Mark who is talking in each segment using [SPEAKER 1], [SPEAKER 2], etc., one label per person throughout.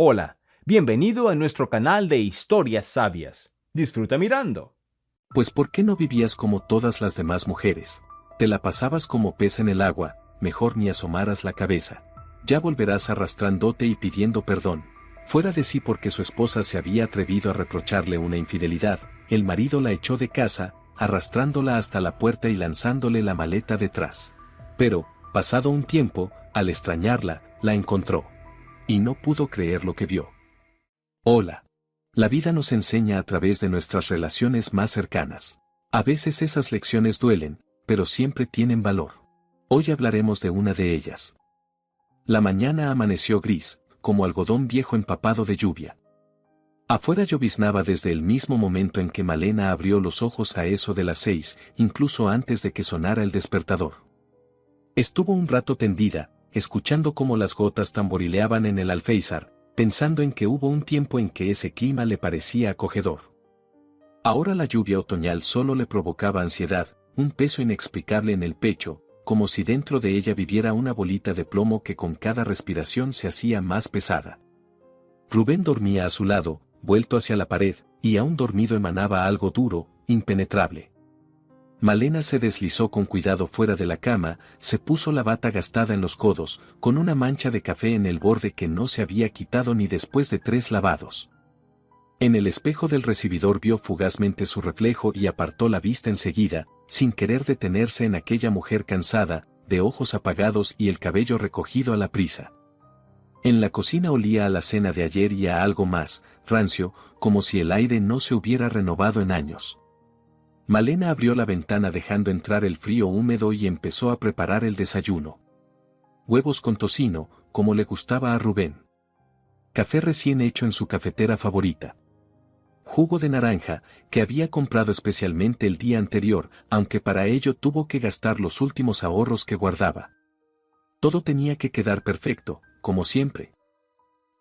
[SPEAKER 1] Hola, bienvenido a nuestro canal de historias sabias. Disfruta mirando.
[SPEAKER 2] Pues ¿por qué no vivías como todas las demás mujeres? Te la pasabas como pez en el agua, mejor ni asomaras la cabeza. Ya volverás arrastrándote y pidiendo perdón. Fuera de sí porque su esposa se había atrevido a reprocharle una infidelidad, el marido la echó de casa, arrastrándola hasta la puerta y lanzándole la maleta detrás. Pero, pasado un tiempo, al extrañarla, la encontró. Y no pudo creer lo que vio. Hola. La vida nos enseña a través de nuestras relaciones más cercanas. A veces esas lecciones duelen, pero siempre tienen valor. Hoy hablaremos de una de ellas. La mañana amaneció gris, como algodón viejo empapado de lluvia. Afuera lloviznaba desde el mismo momento en que Malena abrió los ojos a eso de las 6, incluso antes de que sonara el despertador. Estuvo un rato tendida, escuchando cómo las gotas tamborileaban en el alféizar, pensando en que hubo un tiempo en que ese clima le parecía acogedor. Ahora la lluvia otoñal solo le provocaba ansiedad, un peso inexplicable en el pecho, como si dentro de ella viviera una bolita de plomo que con cada respiración se hacía más pesada. Rubén dormía a su lado, vuelto hacia la pared, y aún dormido emanaba algo duro, impenetrable. Malena se deslizó con cuidado fuera de la cama, se puso la bata gastada en los codos, con una mancha de café en el borde que no se había quitado ni después de 3 lavados. En el espejo del recibidor vio fugazmente su reflejo y apartó la vista enseguida, sin querer detenerse en aquella mujer cansada, de ojos apagados y el cabello recogido a la prisa. En la cocina olía a la cena de ayer y a algo más, rancio, como si el aire no se hubiera renovado en años. Malena abrió la ventana dejando entrar el frío húmedo y empezó a preparar el desayuno. Huevos con tocino, como le gustaba a Rubén. Café recién hecho en su cafetera favorita. Jugo de naranja, que había comprado especialmente el día anterior, aunque para ello tuvo que gastar los últimos ahorros que guardaba. Todo tenía que quedar perfecto, como siempre.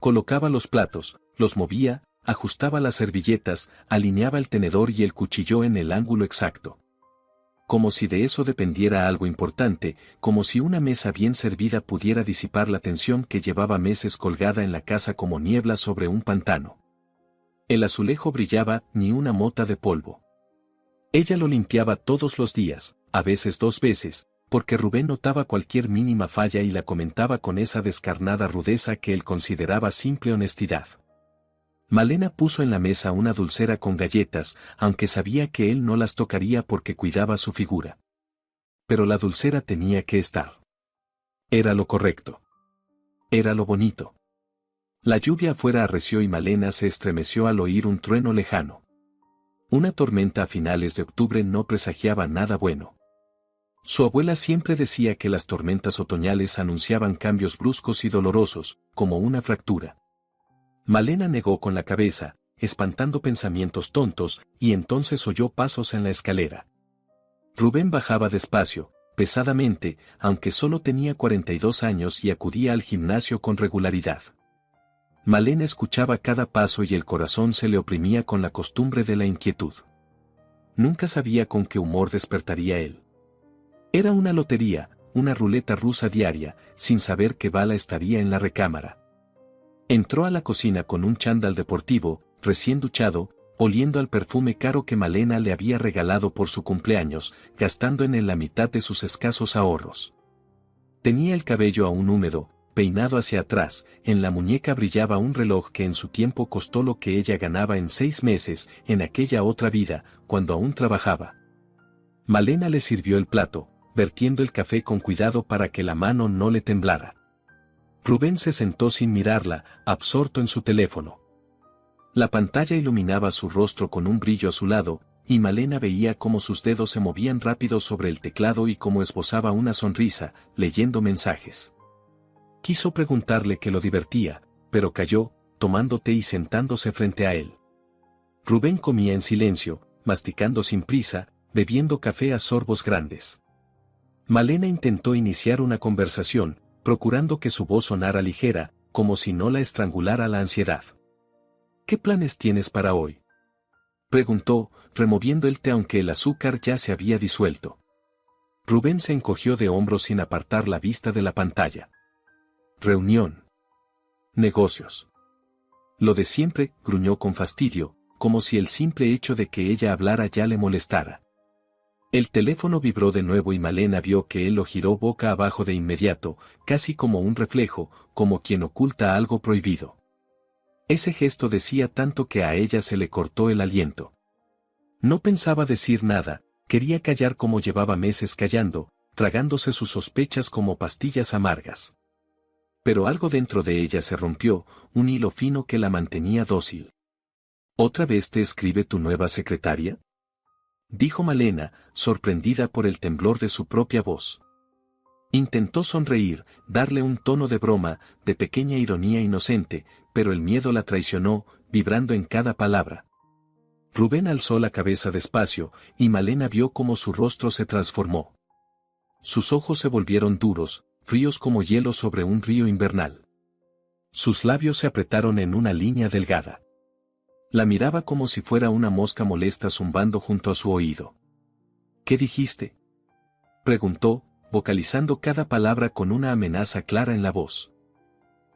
[SPEAKER 2] Colocaba los platos, los movía, ajustaba las servilletas, alineaba el tenedor y el cuchillo en el ángulo exacto. Como si de eso dependiera algo importante, como si una mesa bien servida pudiera disipar la tensión que llevaba meses colgada en la casa como niebla sobre un pantano. El azulejo brillaba, ni una mota de polvo. Ella lo limpiaba todos los días, a veces 2 veces, porque Rubén notaba cualquier mínima falla y la comentaba con esa descarnada rudeza que él consideraba simple honestidad. Malena puso en la mesa una dulcera con galletas, aunque sabía que él no las tocaría porque cuidaba su figura. Pero la dulcera tenía que estar. Era lo correcto. Era lo bonito. La lluvia afuera arreció y Malena se estremeció al oír un trueno lejano. Una tormenta a finales de octubre no presagiaba nada bueno. Su abuela siempre decía que las tormentas otoñales anunciaban cambios bruscos y dolorosos, como una fractura. Malena negó con la cabeza, espantando pensamientos tontos, y entonces oyó pasos en la escalera. Rubén bajaba despacio, pesadamente, aunque solo tenía 42 años y acudía al gimnasio con regularidad. Malena escuchaba cada paso y el corazón se le oprimía con la costumbre de la inquietud. Nunca sabía con qué humor despertaría él. Era una lotería, una ruleta rusa diaria, sin saber qué bala estaría en la recámara. Entró a la cocina con un chándal deportivo, recién duchado, oliendo al perfume caro que Malena le había regalado por su cumpleaños, gastando en él la mitad de sus escasos ahorros. Tenía el cabello aún húmedo, peinado hacia atrás, en la muñeca brillaba un reloj que en su tiempo costó lo que ella ganaba en 6 meses, en aquella otra vida, cuando aún trabajaba. Malena le sirvió el plato, vertiendo el café con cuidado para que la mano no le temblara. Rubén se sentó sin mirarla, absorto en su teléfono. La pantalla iluminaba su rostro con un brillo azulado, y Malena veía cómo sus dedos se movían rápido sobre el teclado y cómo esbozaba una sonrisa, leyendo mensajes. Quiso preguntarle qué lo divertía, pero calló, tomando té y sentándose frente a él. Rubén comía en silencio, masticando sin prisa, bebiendo café a sorbos grandes. Malena intentó iniciar una conversación, procurando que su voz sonara ligera, como si no la estrangulara la ansiedad. ¿Qué planes tienes para hoy?, preguntó, removiendo el té aunque el azúcar ya se había disuelto. Rubén se encogió de hombros sin apartar la vista de la pantalla. Reunión. Negocios. Lo de siempre, gruñó con fastidio, como si el simple hecho de que ella hablara ya le molestara. El teléfono vibró de nuevo y Malena vio que él lo giró boca abajo de inmediato, casi como un reflejo, como quien oculta algo prohibido. Ese gesto decía tanto que a ella se le cortó el aliento. No pensaba decir nada, quería callar como llevaba meses callando, tragándose sus sospechas como pastillas amargas. Pero algo dentro de ella se rompió, un hilo fino que la mantenía dócil. ¿Otra vez te escribe tu nueva secretaria?, dijo Malena, sorprendida por el temblor de su propia voz. Intentó sonreír, darle un tono de broma, de pequeña ironía inocente, pero el miedo la traicionó, vibrando en cada palabra. Rubén alzó la cabeza despacio, y Malena vio cómo su rostro se transformó. Sus ojos se volvieron duros, fríos como hielo sobre un río invernal. Sus labios se apretaron en una línea delgada. La miraba como si fuera una mosca molesta zumbando junto a su oído. ¿Qué dijiste?, preguntó, vocalizando cada palabra con una amenaza clara en la voz.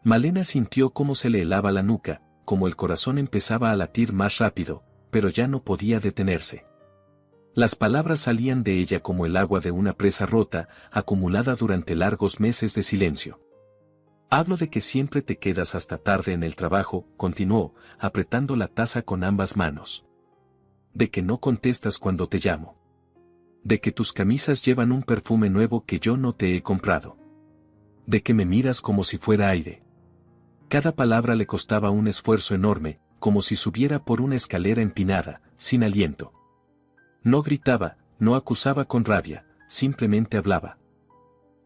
[SPEAKER 2] Malena sintió cómo se le helaba la nuca, como el corazón empezaba a latir más rápido, pero ya no podía detenerse. Las palabras salían de ella como el agua de una presa rota, acumulada durante largos meses de silencio. Hablo de que siempre te quedas hasta tarde en el trabajo, continuó, apretando la taza con ambas manos. De que no contestas cuando te llamo. De que tus camisas llevan un perfume nuevo que yo no te he comprado. De que me miras como si fuera aire. Cada palabra le costaba un esfuerzo enorme, como si subiera por una escalera empinada, sin aliento. No gritaba, no acusaba con rabia, simplemente hablaba.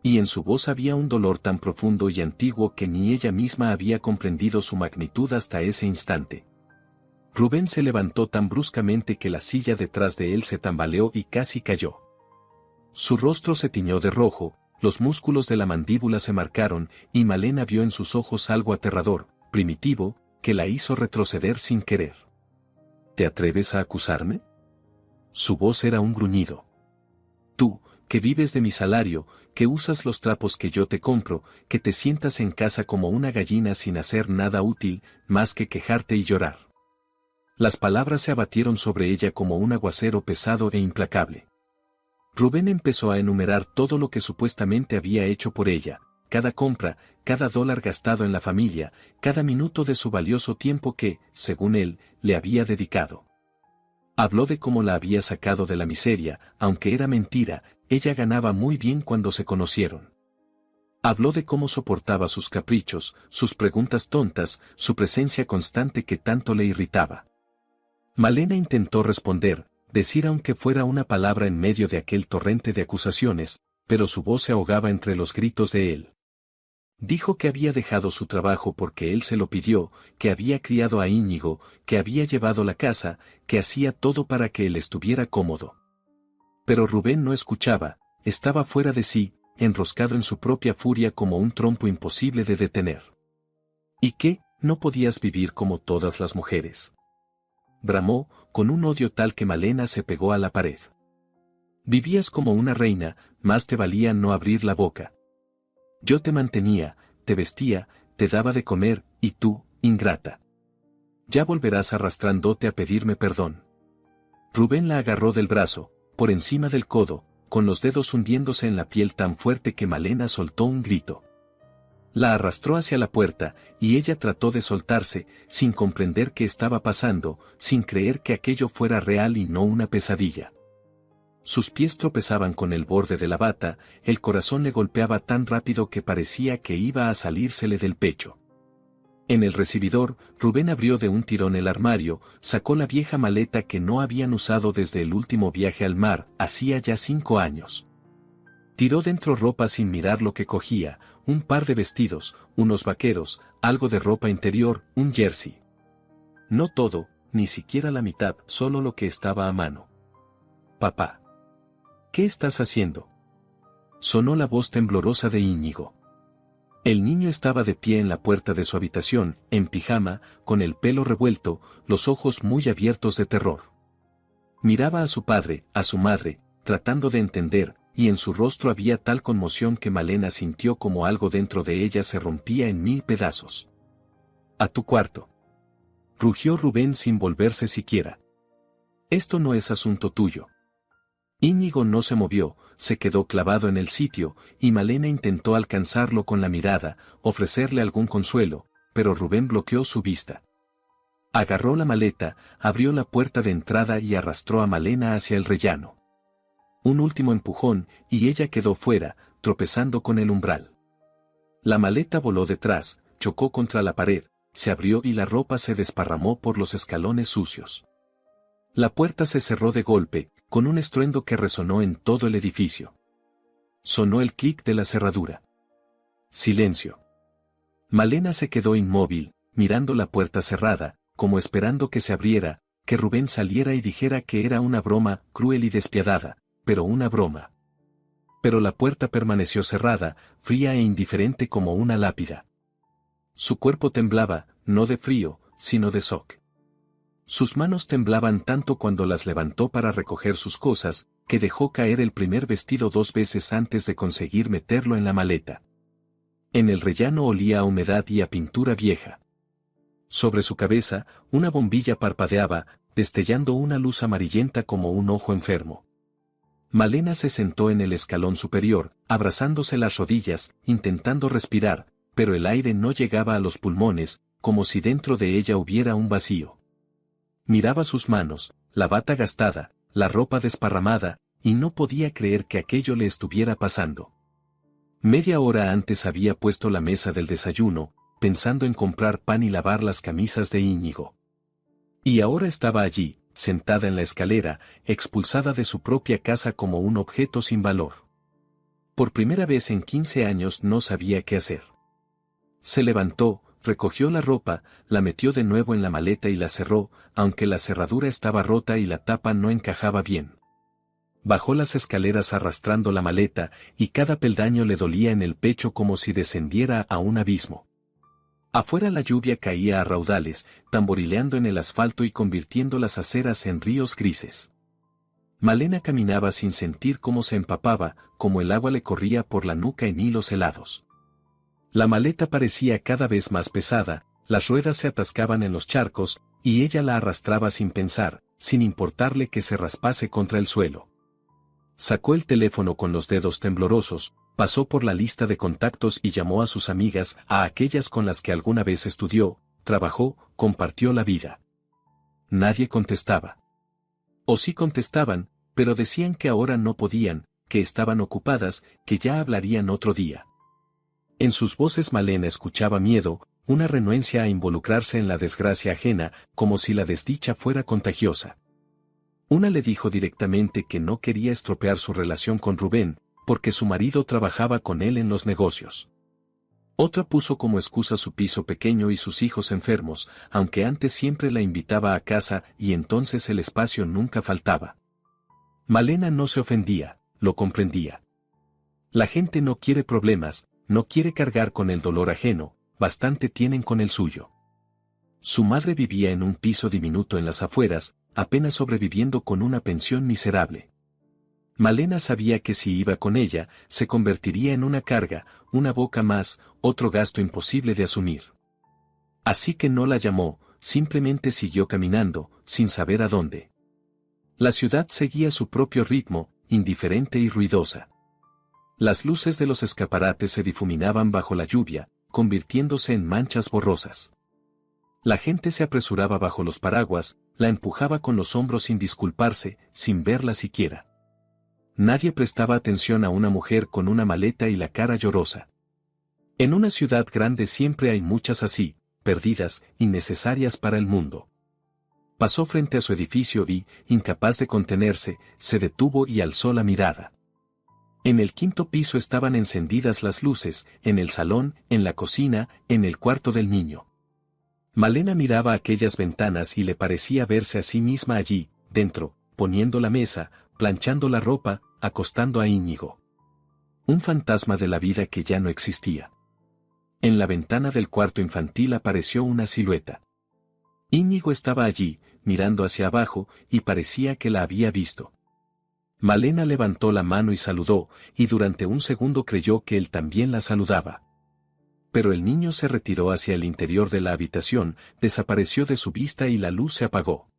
[SPEAKER 2] Y en su voz había un dolor tan profundo y antiguo que ni ella misma había comprendido su magnitud hasta ese instante. Rubén se levantó tan bruscamente que la silla detrás de él se tambaleó y casi cayó. Su rostro se tiñó de rojo, los músculos de la mandíbula se marcaron, y Malena vio en sus ojos algo aterrador, primitivo, que la hizo retroceder sin querer. ¿Te atreves a acusarme?, su voz era un gruñido. Tú, que vives de mi salario, que usas los trapos que yo te compro, que te sientas en casa como una gallina sin hacer nada útil, más que quejarte y llorar. Las palabras se abatieron sobre ella como un aguacero pesado e implacable. Rubén empezó a enumerar todo lo que supuestamente había hecho por ella, cada compra, cada dólar gastado en la familia, cada minuto de su valioso tiempo que, según él, le había dedicado. Habló de cómo la había sacado de la miseria, aunque era mentira, ella ganaba muy bien cuando se conocieron. Habló de cómo soportaba sus caprichos, sus preguntas tontas, su presencia constante que tanto le irritaba. Malena intentó responder, decir aunque fuera una palabra en medio de aquel torrente de acusaciones, pero su voz se ahogaba entre los gritos de él. Dijo que había dejado su trabajo porque él se lo pidió, que había criado a Íñigo, que había llevado la casa, que hacía todo para que él estuviera cómodo. Pero Rubén no escuchaba, estaba fuera de sí, enroscado en su propia furia como un trompo imposible de detener. ¿Y qué? ¿No podías vivir como todas las mujeres?, bramó, con un odio tal que Malena se pegó a la pared. Vivías como una reina, más te valía no abrir la boca. Yo te mantenía, te vestía, te daba de comer, y tú, ingrata. Ya volverás arrastrándote a pedirme perdón. Rubén la agarró del brazo, por encima del codo, con los dedos hundiéndose en la piel tan fuerte que Malena soltó un grito. La arrastró hacia la puerta, y ella trató de soltarse, sin comprender qué estaba pasando, sin creer que aquello fuera real y no una pesadilla. Sus pies tropezaban con el borde de la bata, el corazón le golpeaba tan rápido que parecía que iba a salírsele del pecho. En el recibidor, Rubén abrió de un tirón el armario, sacó la vieja maleta que no habían usado desde el último viaje al mar, hacía ya 5 años. Tiró dentro ropa sin mirar lo que cogía, un par de vestidos, unos vaqueros, algo de ropa interior, un jersey. No todo, ni siquiera la mitad, solo lo que estaba a mano. Papá. ¿Qué estás haciendo?, sonó la voz temblorosa de Íñigo. El niño estaba de pie en la puerta de su habitación, en pijama, con el pelo revuelto, los ojos muy abiertos de terror. Miraba a su padre, a su madre, tratando de entender, y en su rostro había tal conmoción que Malena sintió como algo dentro de ella se rompía en 1000 pedazos. A tu cuarto. rugió Rubén sin volverse siquiera. Esto no es asunto tuyo. Íñigo no se movió, se quedó clavado en el sitio, y Malena intentó alcanzarlo con la mirada, ofrecerle algún consuelo, pero Rubén bloqueó su vista. Agarró la maleta, abrió la puerta de entrada y arrastró a Malena hacia el rellano. Un último empujón, y ella quedó fuera, tropezando con el umbral. La maleta voló detrás, chocó contra la pared, se abrió y la ropa se desparramó por los escalones sucios. La puerta se cerró de golpe, con un estruendo que resonó en todo el edificio. Sonó el clic de la cerradura. Silencio. Malena se quedó inmóvil, mirando la puerta cerrada, como esperando que se abriera, que Rubén saliera y dijera que era una broma cruel y despiadada, pero una broma. Pero la puerta permaneció cerrada, fría e indiferente como una lápida. Su cuerpo temblaba, no de frío, sino de shock. Sus manos temblaban tanto cuando las levantó para recoger sus cosas, que dejó caer el primer vestido 2 veces antes de conseguir meterlo en la maleta. En el rellano olía a humedad y a pintura vieja. Sobre su cabeza, una bombilla parpadeaba, destellando una luz amarillenta como un ojo enfermo. Malena se sentó en el escalón superior, abrazándose las rodillas, intentando respirar, pero el aire no llegaba a los pulmones, como si dentro de ella hubiera un vacío. Miraba sus manos, la bata gastada, la ropa desparramada, y no podía creer que aquello le estuviera pasando. Media hora antes había puesto la mesa del desayuno, pensando en comprar pan y lavar las camisas de Íñigo. Y ahora estaba allí, sentada en la escalera, expulsada de su propia casa como un objeto sin valor. Por primera vez en 15 años no sabía qué hacer. Se levantó, recogió la ropa, la metió de nuevo en la maleta y la cerró, aunque la cerradura estaba rota y la tapa no encajaba bien. Bajó las escaleras arrastrando la maleta, y cada peldaño le dolía en el pecho como si descendiera a un abismo. Afuera la lluvia caía a raudales, tamborileando en el asfalto y convirtiendo las aceras en ríos grises. Malena caminaba sin sentir cómo se empapaba, como el agua le corría por la nuca en hilos helados. La maleta parecía cada vez más pesada, las ruedas se atascaban en los charcos, y ella la arrastraba sin pensar, sin importarle que se raspase contra el suelo. Sacó el teléfono con los dedos temblorosos, pasó por la lista de contactos y llamó a sus amigas, a aquellas con las que alguna vez estudió, trabajó, compartió la vida. Nadie contestaba. O sí contestaban, pero decían que ahora no podían, que estaban ocupadas, que ya hablarían otro día. En sus voces Malena escuchaba miedo, una renuencia a involucrarse en la desgracia ajena, como si la desdicha fuera contagiosa. Una le dijo directamente que no quería estropear su relación con Rubén, porque su marido trabajaba con él en los negocios. Otra puso como excusa su piso pequeño y sus hijos enfermos, aunque antes siempre la invitaba a casa y entonces el espacio nunca faltaba. Malena no se ofendía, lo comprendía. La gente no quiere problemas, no quiere cargar con el dolor ajeno, bastante tienen con el suyo. Su madre vivía en un piso diminuto en las afueras, apenas sobreviviendo con una pensión miserable. Malena sabía que si iba con ella, se convertiría en una carga, una boca más, otro gasto imposible de asumir. Así que no la llamó, simplemente siguió caminando, sin saber a dónde. La ciudad seguía su propio ritmo, indiferente y ruidosa. Las luces de los escaparates se difuminaban bajo la lluvia, convirtiéndose en manchas borrosas. La gente se apresuraba bajo los paraguas, la empujaba con los hombros sin disculparse, sin verla siquiera. Nadie prestaba atención a una mujer con una maleta y la cara llorosa. En una ciudad grande siempre hay muchas así, perdidas, innecesarias para el mundo. Pasó frente a su edificio y, incapaz de contenerse, se detuvo y alzó la mirada. En el 5º piso estaban encendidas las luces, en el salón, en la cocina, en el cuarto del niño. Malena miraba aquellas ventanas y le parecía verse a sí misma allí, dentro, poniendo la mesa, planchando la ropa, acostando a Íñigo. Un fantasma de la vida que ya no existía. En la ventana del cuarto infantil apareció una silueta. Íñigo estaba allí, mirando hacia abajo, y parecía que la había visto. Malena levantó la mano y saludó, y durante un segundo creyó que él también la saludaba. pero el niño se retiró hacia el interior de la habitación, desapareció de su vista y la luz se apagó.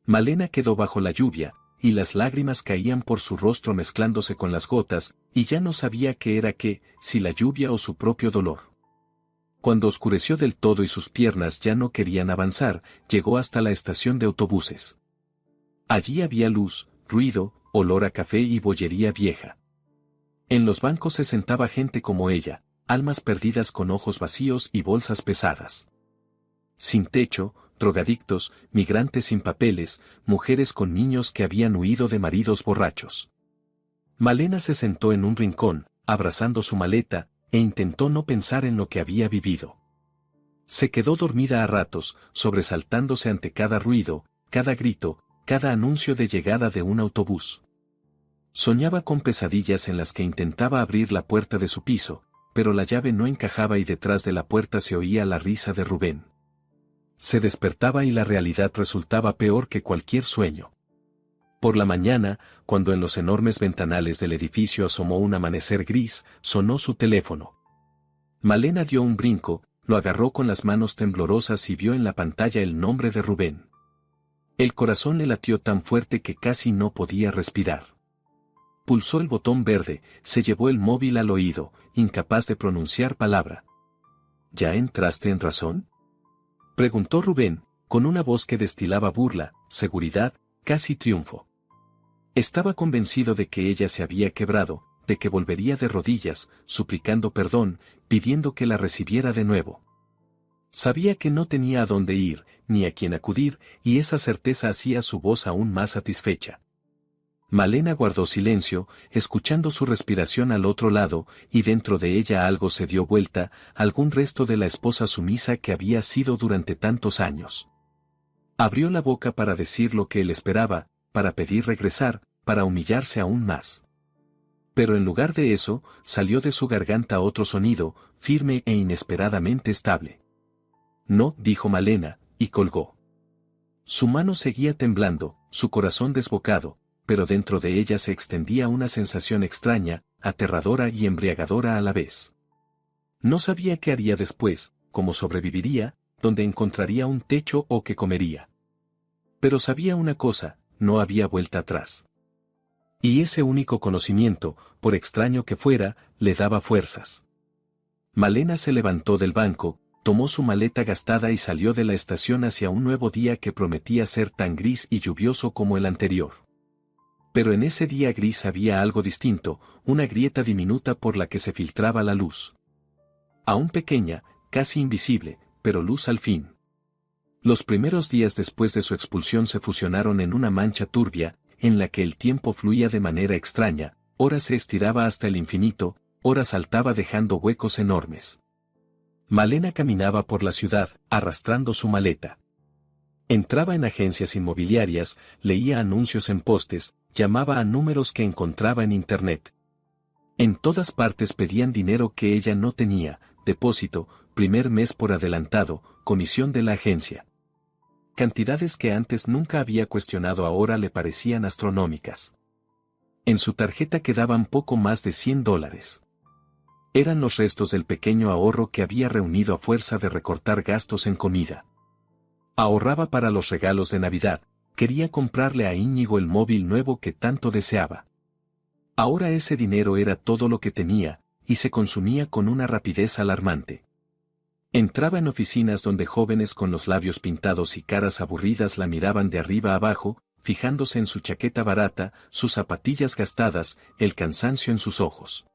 [SPEAKER 2] Malena quedó bajo la lluvia, y las lágrimas caían por su rostro mezclándose con las gotas, y ya no sabía qué era qué, si la lluvia o su propio dolor. Cuando oscureció del todo y sus piernas ya no querían avanzar, llegó hasta la estación de autobuses. Allí había luz, ruido, olor a café y bollería vieja. En los bancos se sentaba gente como ella, almas perdidas con ojos vacíos y bolsas pesadas. Sin techo, drogadictos, migrantes sin papeles, mujeres con niños que habían huido de maridos borrachos. Malena se sentó en un rincón, abrazando su maleta, e intentó no pensar en lo que había vivido. Se quedó dormida a ratos, sobresaltándose ante cada ruido, cada grito, cada anuncio de llegada de un autobús. Soñaba con pesadillas en las que intentaba abrir la puerta de su piso, pero la llave no encajaba y detrás de la puerta se oía la risa de Rubén. Se despertaba y la realidad resultaba peor que cualquier sueño. Por la mañana, cuando en los enormes ventanales del edificio asomó un amanecer gris, sonó su teléfono. Malena dio un brinco, lo agarró con las manos temblorosas y vio en la pantalla el nombre de Rubén. El corazón le latió tan fuerte que casi no podía respirar. Pulsó el botón verde, se llevó el móvil al oído, incapaz de pronunciar palabra. ¿Ya entraste en razón?, preguntó Rubén, con una voz que destilaba burla, seguridad, casi triunfo. Estaba convencido de que ella se había quebrado, de que volvería de rodillas, suplicando perdón, pidiendo que la recibiera de nuevo. Sabía que no tenía a dónde ir, ni a quién acudir, y esa certeza hacía su voz aún más satisfecha. Malena guardó silencio, escuchando su respiración al otro lado, y dentro de ella algo se dio vuelta, algún resto de la esposa sumisa que había sido durante tantos años. Abrió la boca para decir lo que él esperaba, para pedir regresar, para humillarse aún más. Pero en lugar de eso, salió de su garganta otro sonido, firme e inesperadamente estable. No, dijo Malena, y colgó. Su mano seguía temblando, su corazón desbocado, pero dentro de ella se extendía una sensación extraña, aterradora y embriagadora a la vez. No sabía qué haría después, cómo sobreviviría, dónde encontraría un techo o qué comería. Pero sabía una cosa, no había vuelta atrás. Y ese único conocimiento, por extraño que fuera, le daba fuerzas. Malena se levantó del banco, tomó su maleta gastada y salió de la estación hacia un nuevo día que prometía ser tan gris y lluvioso como el anterior. Pero en ese día gris había algo distinto, una grieta diminuta por la que se filtraba la luz. Aún pequeña, casi invisible, pero luz al fin. Los primeros días después de su expulsión se fusionaron en una mancha turbia, en la que el tiempo fluía de manera extraña, ora se estiraba hasta el infinito, ora saltaba dejando huecos enormes. Malena caminaba por la ciudad, arrastrando su maleta. Entraba en agencias inmobiliarias, leía anuncios en postes, llamaba a números que encontraba en internet. En todas partes pedían dinero que ella no tenía, depósito, primer mes por adelantado, comisión de la agencia. Cantidades que antes nunca había cuestionado ahora le parecían astronómicas. En su tarjeta quedaban poco más de $100. Eran los restos del pequeño ahorro que había reunido a fuerza de recortar gastos en comida. Ahorraba para los regalos de Navidad, quería comprarle a Íñigo el móvil nuevo que tanto deseaba. Ahora ese dinero era todo lo que tenía, y se consumía con una rapidez alarmante. Entraba en oficinas donde jóvenes con los labios pintados y caras aburridas la miraban de arriba a abajo, fijándose en su chaqueta barata, sus zapatillas gastadas, el cansancio en sus ojos.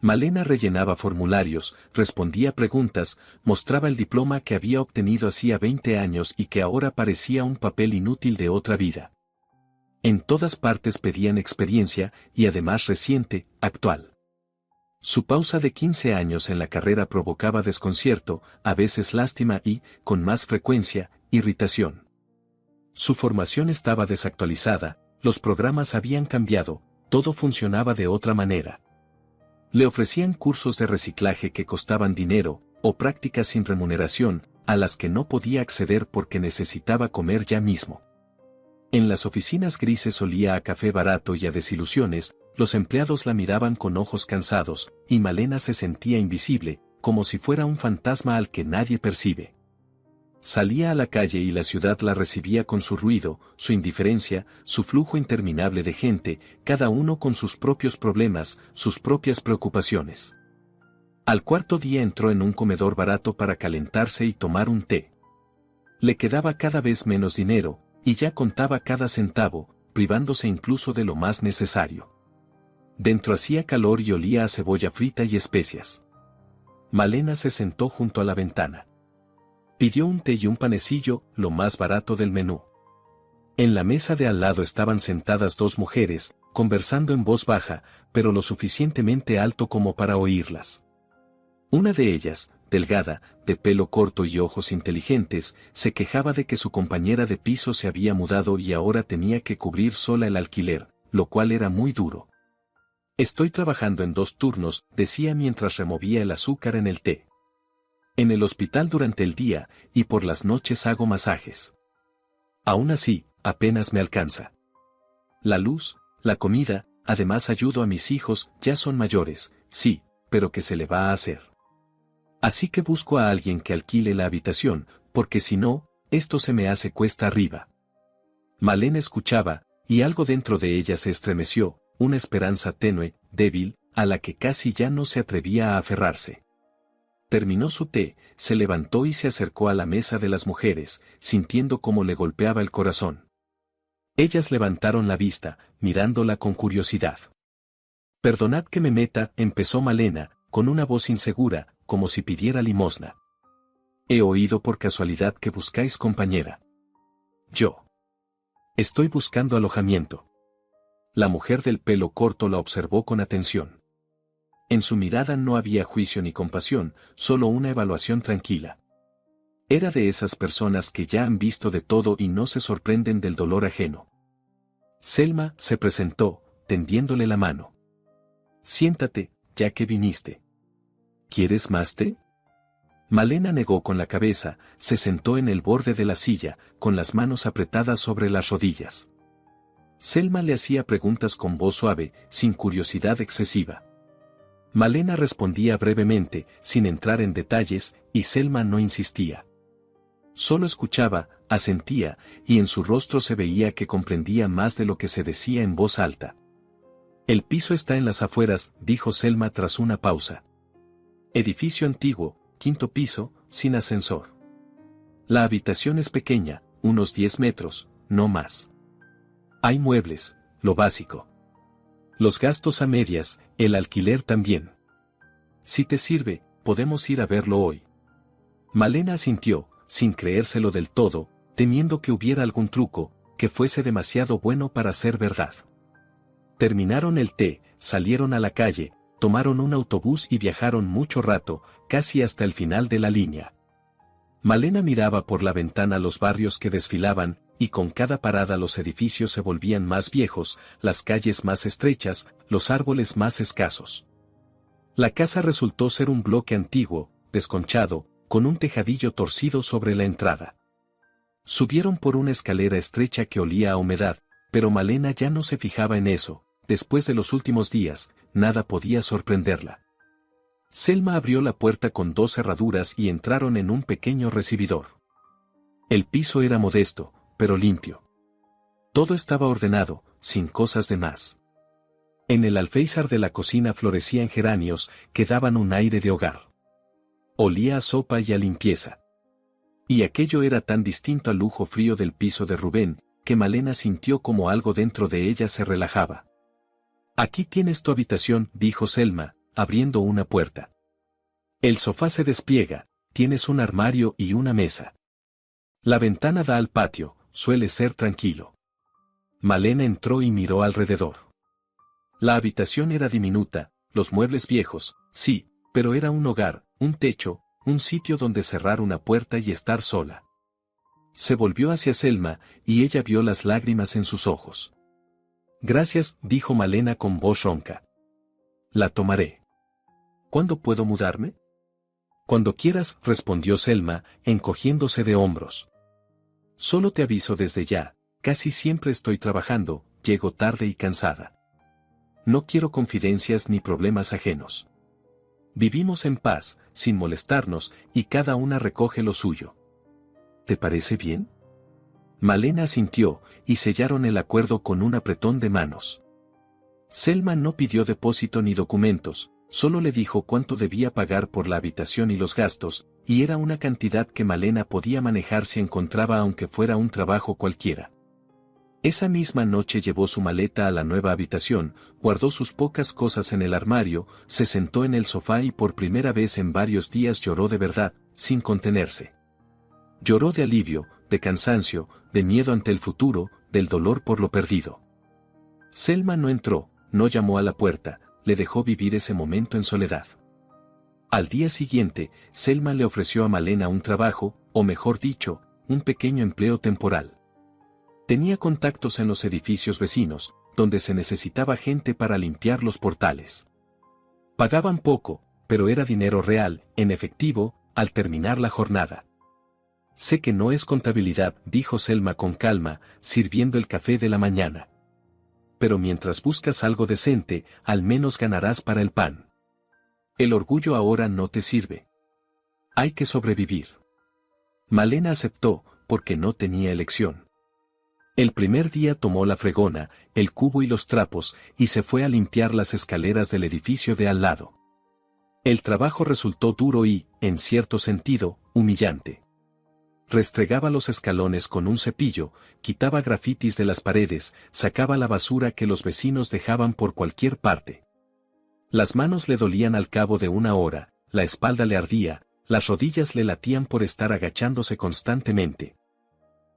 [SPEAKER 2] Malena rellenaba formularios, respondía preguntas, mostraba el diploma que había obtenido hacía 20 años y que ahora parecía un papel inútil de otra vida. En todas partes pedían experiencia, y además reciente, actual. Su pausa de 15 años en la carrera provocaba desconcierto, a veces lástima y, con más frecuencia, irritación. Su formación estaba desactualizada, los programas habían cambiado, todo funcionaba de otra manera. Le ofrecían cursos de reciclaje que costaban dinero, o prácticas sin remuneración, a las que no podía acceder porque necesitaba comer ya mismo. En las oficinas grises olía a café barato y a desilusiones, los empleados la miraban con ojos cansados, y Malena se sentía invisible, como si fuera un fantasma al que nadie percibe. Salía a la calle y la ciudad la recibía con su ruido, su indiferencia, su flujo interminable de gente, cada uno con sus propios problemas, sus propias preocupaciones. Al cuarto día entró en un comedor barato para calentarse y tomar un té. Le quedaba cada vez menos dinero, y ya contaba cada centavo, privándose incluso de lo más necesario. Dentro hacía calor y olía a cebolla frita y especias. Malena se sentó junto a la ventana. Pidió un té y un panecillo, lo más barato del menú. En la mesa de al lado estaban sentadas dos mujeres, conversando en voz baja, pero lo suficientemente alto como para oírlas. Una de ellas, delgada, de pelo corto y ojos inteligentes, se quejaba de que su compañera de piso se había mudado y ahora tenía que cubrir sola el alquiler, lo cual era muy duro. Estoy trabajando en 2 turnos, decía mientras removía el azúcar en el té. En el hospital durante el día, y por las noches hago masajes. Aún así, apenas me alcanza. La luz, la comida, además ayudo a mis hijos, ya son mayores, sí, pero ¿qué se le va a hacer? Así que busco a alguien que alquile la habitación, porque si no, esto se me hace cuesta arriba. Malena escuchaba, y algo dentro de ella se estremeció, una esperanza tenue, débil, a la que casi ya no se atrevía a aferrarse. Terminó su té, se levantó y se acercó a la mesa de las mujeres, sintiendo cómo le golpeaba el corazón. Ellas levantaron la vista, mirándola con curiosidad. «Perdonad que me meta», empezó Malena, con una voz insegura, como si pidiera limosna. «He oído por casualidad que buscáis compañera». «Yo. Estoy buscando alojamiento». La mujer del pelo corto la observó con atención. En su mirada no había juicio ni compasión, solo una evaluación tranquila. Era de esas personas que ya han visto de todo y no se sorprenden del dolor ajeno. Selma se presentó, tendiéndole la mano. «Siéntate, ya que viniste». «¿Quieres más té?» Malena negó con la cabeza, se sentó en el borde de la silla, con las manos apretadas sobre las rodillas. Selma le hacía preguntas con voz suave, sin curiosidad excesiva. Malena respondía brevemente, sin entrar en detalles, y Selma no insistía. Solo escuchaba, asentía, y en su rostro se veía que comprendía más de lo que se decía en voz alta. «El piso está en las afueras», dijo Selma tras una pausa. «Edificio antiguo, 5º piso, sin ascensor. La habitación es pequeña, unos 10 metros, no más. Hay muebles, lo básico. Los gastos a medias, el alquiler también. Si te sirve, podemos ir a verlo hoy». Malena asintió, sin creérselo del todo, temiendo que hubiera algún truco, que fuese demasiado bueno para ser verdad. Terminaron el té, salieron a la calle, tomaron un autobús y viajaron mucho rato, casi hasta el final de la línea. Malena miraba por la ventana los barrios que desfilaban, y con cada parada los edificios se volvían más viejos, las calles más estrechas, los árboles más escasos. La casa resultó ser un bloque antiguo, desconchado, con un tejadillo torcido sobre la entrada. Subieron por una escalera estrecha que olía a humedad, pero Malena ya no se fijaba en eso, después de los últimos días, nada podía sorprenderla. Selma abrió la puerta con 2 cerraduras y entraron en un pequeño recibidor. El piso era modesto, pero limpio. Todo estaba ordenado, sin cosas de más. En el alféizar de la cocina florecían geranios que daban un aire de hogar. Olía a sopa y a limpieza. Y aquello era tan distinto al lujo frío del piso de Rubén, que Malena sintió como algo dentro de ella se relajaba. «Aquí tienes tu habitación», dijo Selma, abriendo una puerta. «El sofá se despliega, tienes un armario y una mesa. La ventana da al patio, suele ser tranquilo». Malena entró y miró alrededor. La habitación era diminuta, los muebles viejos, sí, pero era un hogar, un techo, un sitio donde cerrar una puerta y estar sola. Se volvió hacia Selma, y ella vio las lágrimas en sus ojos. «Gracias», dijo Malena con voz ronca. «La tomaré». «¿Cuándo puedo mudarme?» «Cuando quieras», respondió Selma, encogiéndose de hombros. «Solo te aviso desde ya, casi siempre estoy trabajando, llego tarde y cansada. No quiero confidencias ni problemas ajenos». Vivimos en paz, sin molestarnos, y cada una recoge lo suyo. ¿Te parece bien? Malena asintió, y sellaron el acuerdo con un apretón de manos. Selma no pidió depósito ni documentos, solo le dijo cuánto debía pagar por la habitación y los gastos, y era una cantidad que Malena podía manejar si encontraba aunque fuera un trabajo cualquiera. Esa misma noche llevó su maleta a la nueva habitación, guardó sus pocas cosas en el armario, se sentó en el sofá y por primera vez en varios días lloró de verdad, sin contenerse. Lloró de alivio, de cansancio, de miedo ante el futuro, del dolor por lo perdido. Selma no entró, no llamó a la puerta, le dejó vivir ese momento en soledad. Al día siguiente, Selma le ofreció a Malena un trabajo, o mejor dicho, un pequeño empleo temporal. Tenía contactos en los edificios vecinos, donde se necesitaba gente para limpiar los portales. Pagaban poco, pero era dinero real, en efectivo, al terminar la jornada. Sé que no es contabilidad, dijo Selma con calma, sirviendo el café de la mañana. Pero mientras buscas algo decente, al menos ganarás para el pan. El orgullo ahora no te sirve. Hay que sobrevivir. Malena aceptó, porque no tenía elección. El primer día tomó la fregona, el cubo y los trapos, y se fue a limpiar las escaleras del edificio de al lado. El trabajo resultó duro y, en cierto sentido, humillante. Restregaba los escalones con un cepillo, quitaba grafitis de las paredes, sacaba la basura que los vecinos dejaban por cualquier parte. Las manos le dolían al cabo de una hora, la espalda le ardía, las rodillas le latían por estar agachándose constantemente.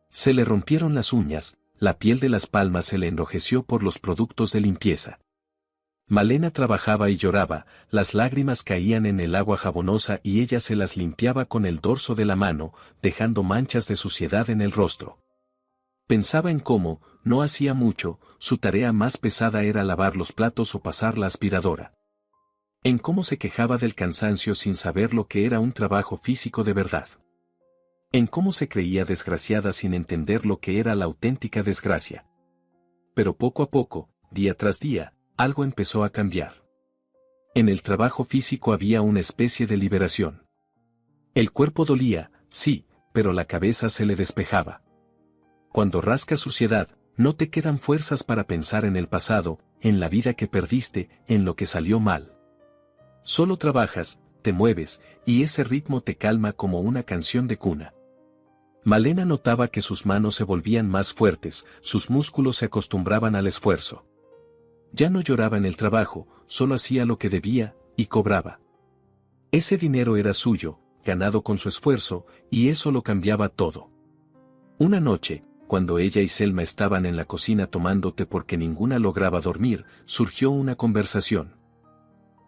[SPEAKER 2] Se le rompieron las uñas, la piel de las palmas se le enrojeció por los productos de limpieza. Malena trabajaba y lloraba, las lágrimas caían en el agua jabonosa y ella se las limpiaba con el dorso de la mano, dejando manchas de suciedad en el rostro. Pensaba en cómo, no hacía mucho, su tarea más pesada era lavar los platos o pasar la aspiradora. En cómo se quejaba del cansancio sin saber lo que era un trabajo físico de verdad. En cómo se creía desgraciada sin entender lo que era la auténtica desgracia. Pero poco a poco, día tras día, algo empezó a cambiar. En el trabajo físico había una especie de liberación. El cuerpo dolía, sí, pero la cabeza se le despejaba. Cuando rascas suciedad, no te quedan fuerzas para pensar en el pasado, en la vida que perdiste, en lo que salió mal. Solo trabajas, te mueves, y ese ritmo te calma como una canción de cuna. Malena notaba que sus manos se volvían más fuertes, sus músculos se acostumbraban al esfuerzo. Ya no lloraba en el trabajo, solo hacía lo que debía, y cobraba. Ese dinero era suyo, ganado con su esfuerzo, y eso lo cambiaba todo. Una noche, cuando ella y Selma estaban en la cocina tomando té porque ninguna lograba dormir, surgió una conversación.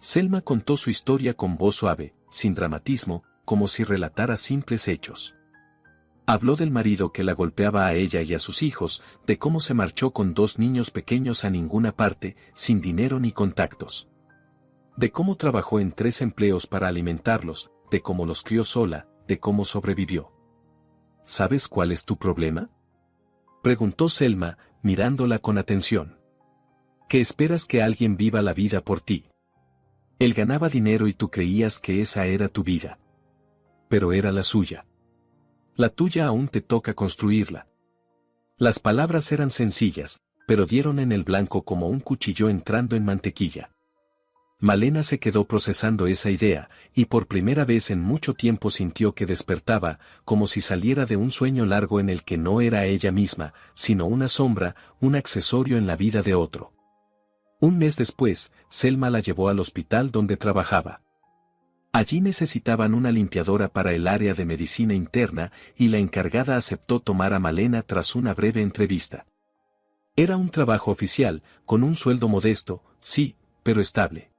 [SPEAKER 2] Selma contó su historia con voz suave, sin dramatismo, como si relatara simples hechos. Habló del marido que la golpeaba a ella y a sus hijos, de cómo se marchó con 2 niños pequeños a ninguna parte, sin dinero ni contactos. De cómo trabajó en 3 empleos para alimentarlos, de cómo los crió sola, de cómo sobrevivió. ¿Sabes cuál es tu problema?, preguntó Selma, mirándola con atención. ¿Que esperas que alguien viva la vida por ti? Él ganaba dinero y tú creías que esa era tu vida. Pero era la suya. La tuya aún te toca construirla. Las palabras eran sencillas, pero dieron en el blanco como un cuchillo entrando en mantequilla. Malena se quedó procesando esa idea, y por primera vez en mucho tiempo sintió que despertaba, como si saliera de un sueño largo en el que no era ella misma, sino una sombra, un accesorio en la vida de otro. Un mes después, Selma la llevó al hospital donde trabajaba. Allí necesitaban una limpiadora para el área de medicina interna y la encargada aceptó tomar a Malena tras una breve entrevista. Era un trabajo oficial, con un sueldo modesto, sí, pero estable.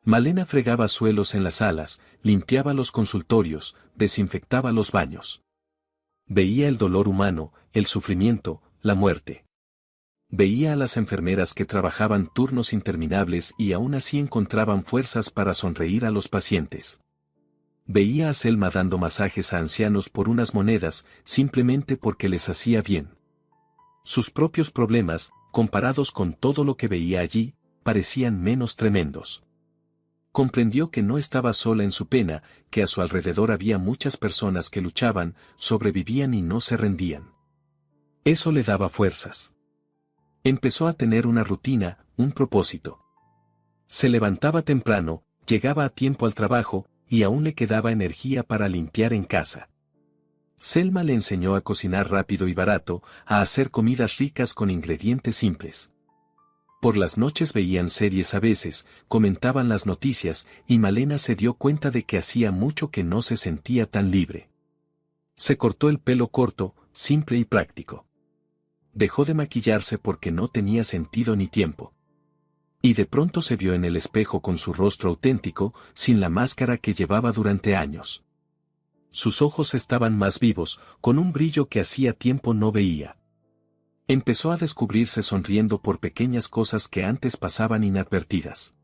[SPEAKER 2] Malena fregaba suelos en las salas, limpiaba los consultorios, desinfectaba los baños. Veía el dolor humano, el sufrimiento, la muerte. Veía a las enfermeras que trabajaban turnos interminables y aún así encontraban fuerzas para sonreír a los pacientes. Veía a Selma dando masajes a ancianos por unas monedas, simplemente porque les hacía bien. Sus propios problemas, comparados con todo lo que veía allí, parecían menos tremendos. Comprendió que no estaba sola en su pena, que a su alrededor había muchas personas que luchaban, sobrevivían y no se rendían. Eso le daba fuerzas. Empezó a tener una rutina, un propósito. Se levantaba temprano, llegaba a tiempo al trabajo, y aún le quedaba energía para limpiar en casa. Selma le enseñó a cocinar rápido y barato, a hacer comidas ricas con ingredientes simples. Por las noches veían series a veces, comentaban las noticias, y Malena se dio cuenta de que hacía mucho que no se sentía tan libre. Se cortó el pelo corto, simple y práctico. Dejó de maquillarse porque no tenía sentido ni tiempo. Y de pronto se vio en el espejo con su rostro auténtico, sin la máscara que llevaba durante años. Sus ojos estaban más vivos, con un brillo que hacía tiempo no veía. Empezó a descubrirse sonriendo por pequeñas cosas que antes pasaban inadvertidas.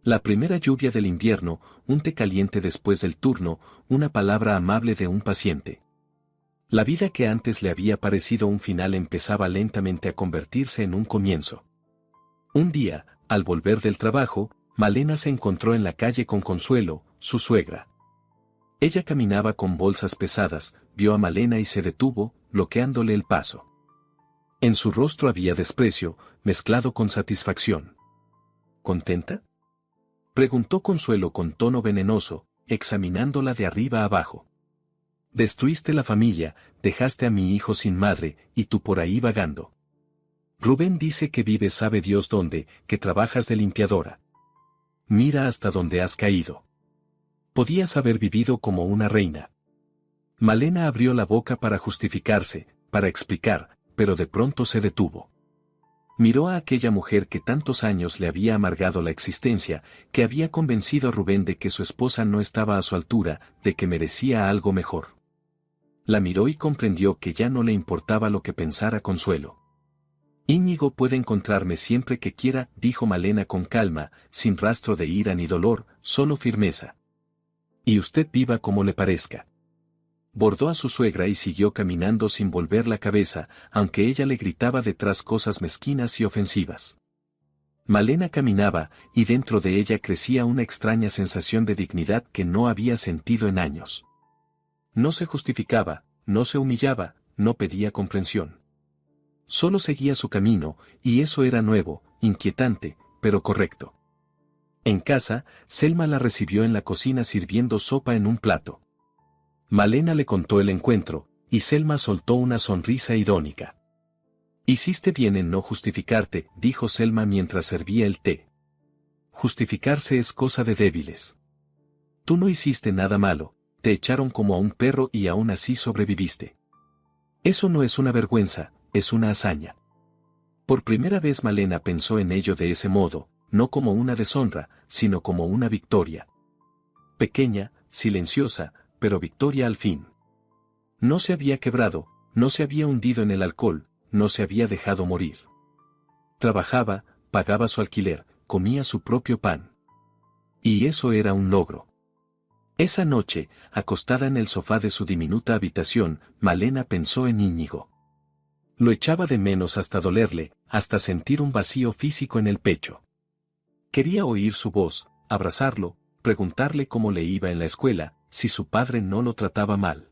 [SPEAKER 2] La primera lluvia del invierno, un té caliente después del turno, una palabra amable de un paciente. La vida que antes le había parecido un final empezaba lentamente a convertirse en un comienzo. Un día, al volver del trabajo, Malena se encontró en la calle con Consuelo, su suegra. Ella caminaba con bolsas pesadas, vio a Malena y se detuvo, bloqueándole el paso. En su rostro había desprecio, mezclado con satisfacción. ¿Contenta?, preguntó Consuelo con tono venenoso, examinándola de arriba abajo. Destruiste la familia, dejaste a mi hijo sin madre, y tú por ahí vagando. Rubén dice que vives sabe Dios dónde, que trabajas de limpiadora. Mira hasta dónde has caído. Podías haber vivido como una reina. Malena abrió la boca para justificarse, para explicar, pero de pronto se detuvo. Miró a aquella mujer que tantos años le había amargado la existencia, que había convencido a Rubén de que su esposa no estaba a su altura, de que merecía algo mejor. La miró y comprendió que ya no le importaba lo que pensara Consuelo. Íñigo puede encontrarme siempre que quiera, dijo Malena con calma, sin rastro de ira ni dolor, solo firmeza. Y usted viva como le parezca. Bordó a su suegra y siguió caminando sin volver la cabeza, aunque ella le gritaba detrás cosas mezquinas y ofensivas. Malena caminaba, y dentro de ella crecía una extraña sensación de dignidad que no había sentido en años. No se justificaba, no se humillaba, no pedía comprensión. Solo seguía su camino, y eso era nuevo, inquietante, pero correcto. En casa, Selma la recibió en la cocina sirviendo sopa en un plato. Malena le contó el encuentro, y Selma soltó una sonrisa irónica. Hiciste bien en no justificarte, dijo Selma mientras servía el té. Justificarse es cosa de débiles. Tú no hiciste nada malo, te echaron como a un perro y aún así sobreviviste. Eso no es una vergüenza, es una hazaña. Por primera vez Malena pensó en ello de ese modo, no como una deshonra, sino como una victoria. Pequeña, silenciosa, pero victoria al fin. No se había quebrado, no se había hundido en el alcohol, no se había dejado morir. Trabajaba, pagaba su alquiler, comía su propio pan. Y eso era un logro. Esa noche, acostada en el sofá de su diminuta habitación, Malena pensó en Íñigo. Lo echaba de menos hasta dolerle, hasta sentir un vacío físico en el pecho. Quería oír su voz, abrazarlo, preguntarle cómo le iba en la escuela, si su padre no lo trataba mal.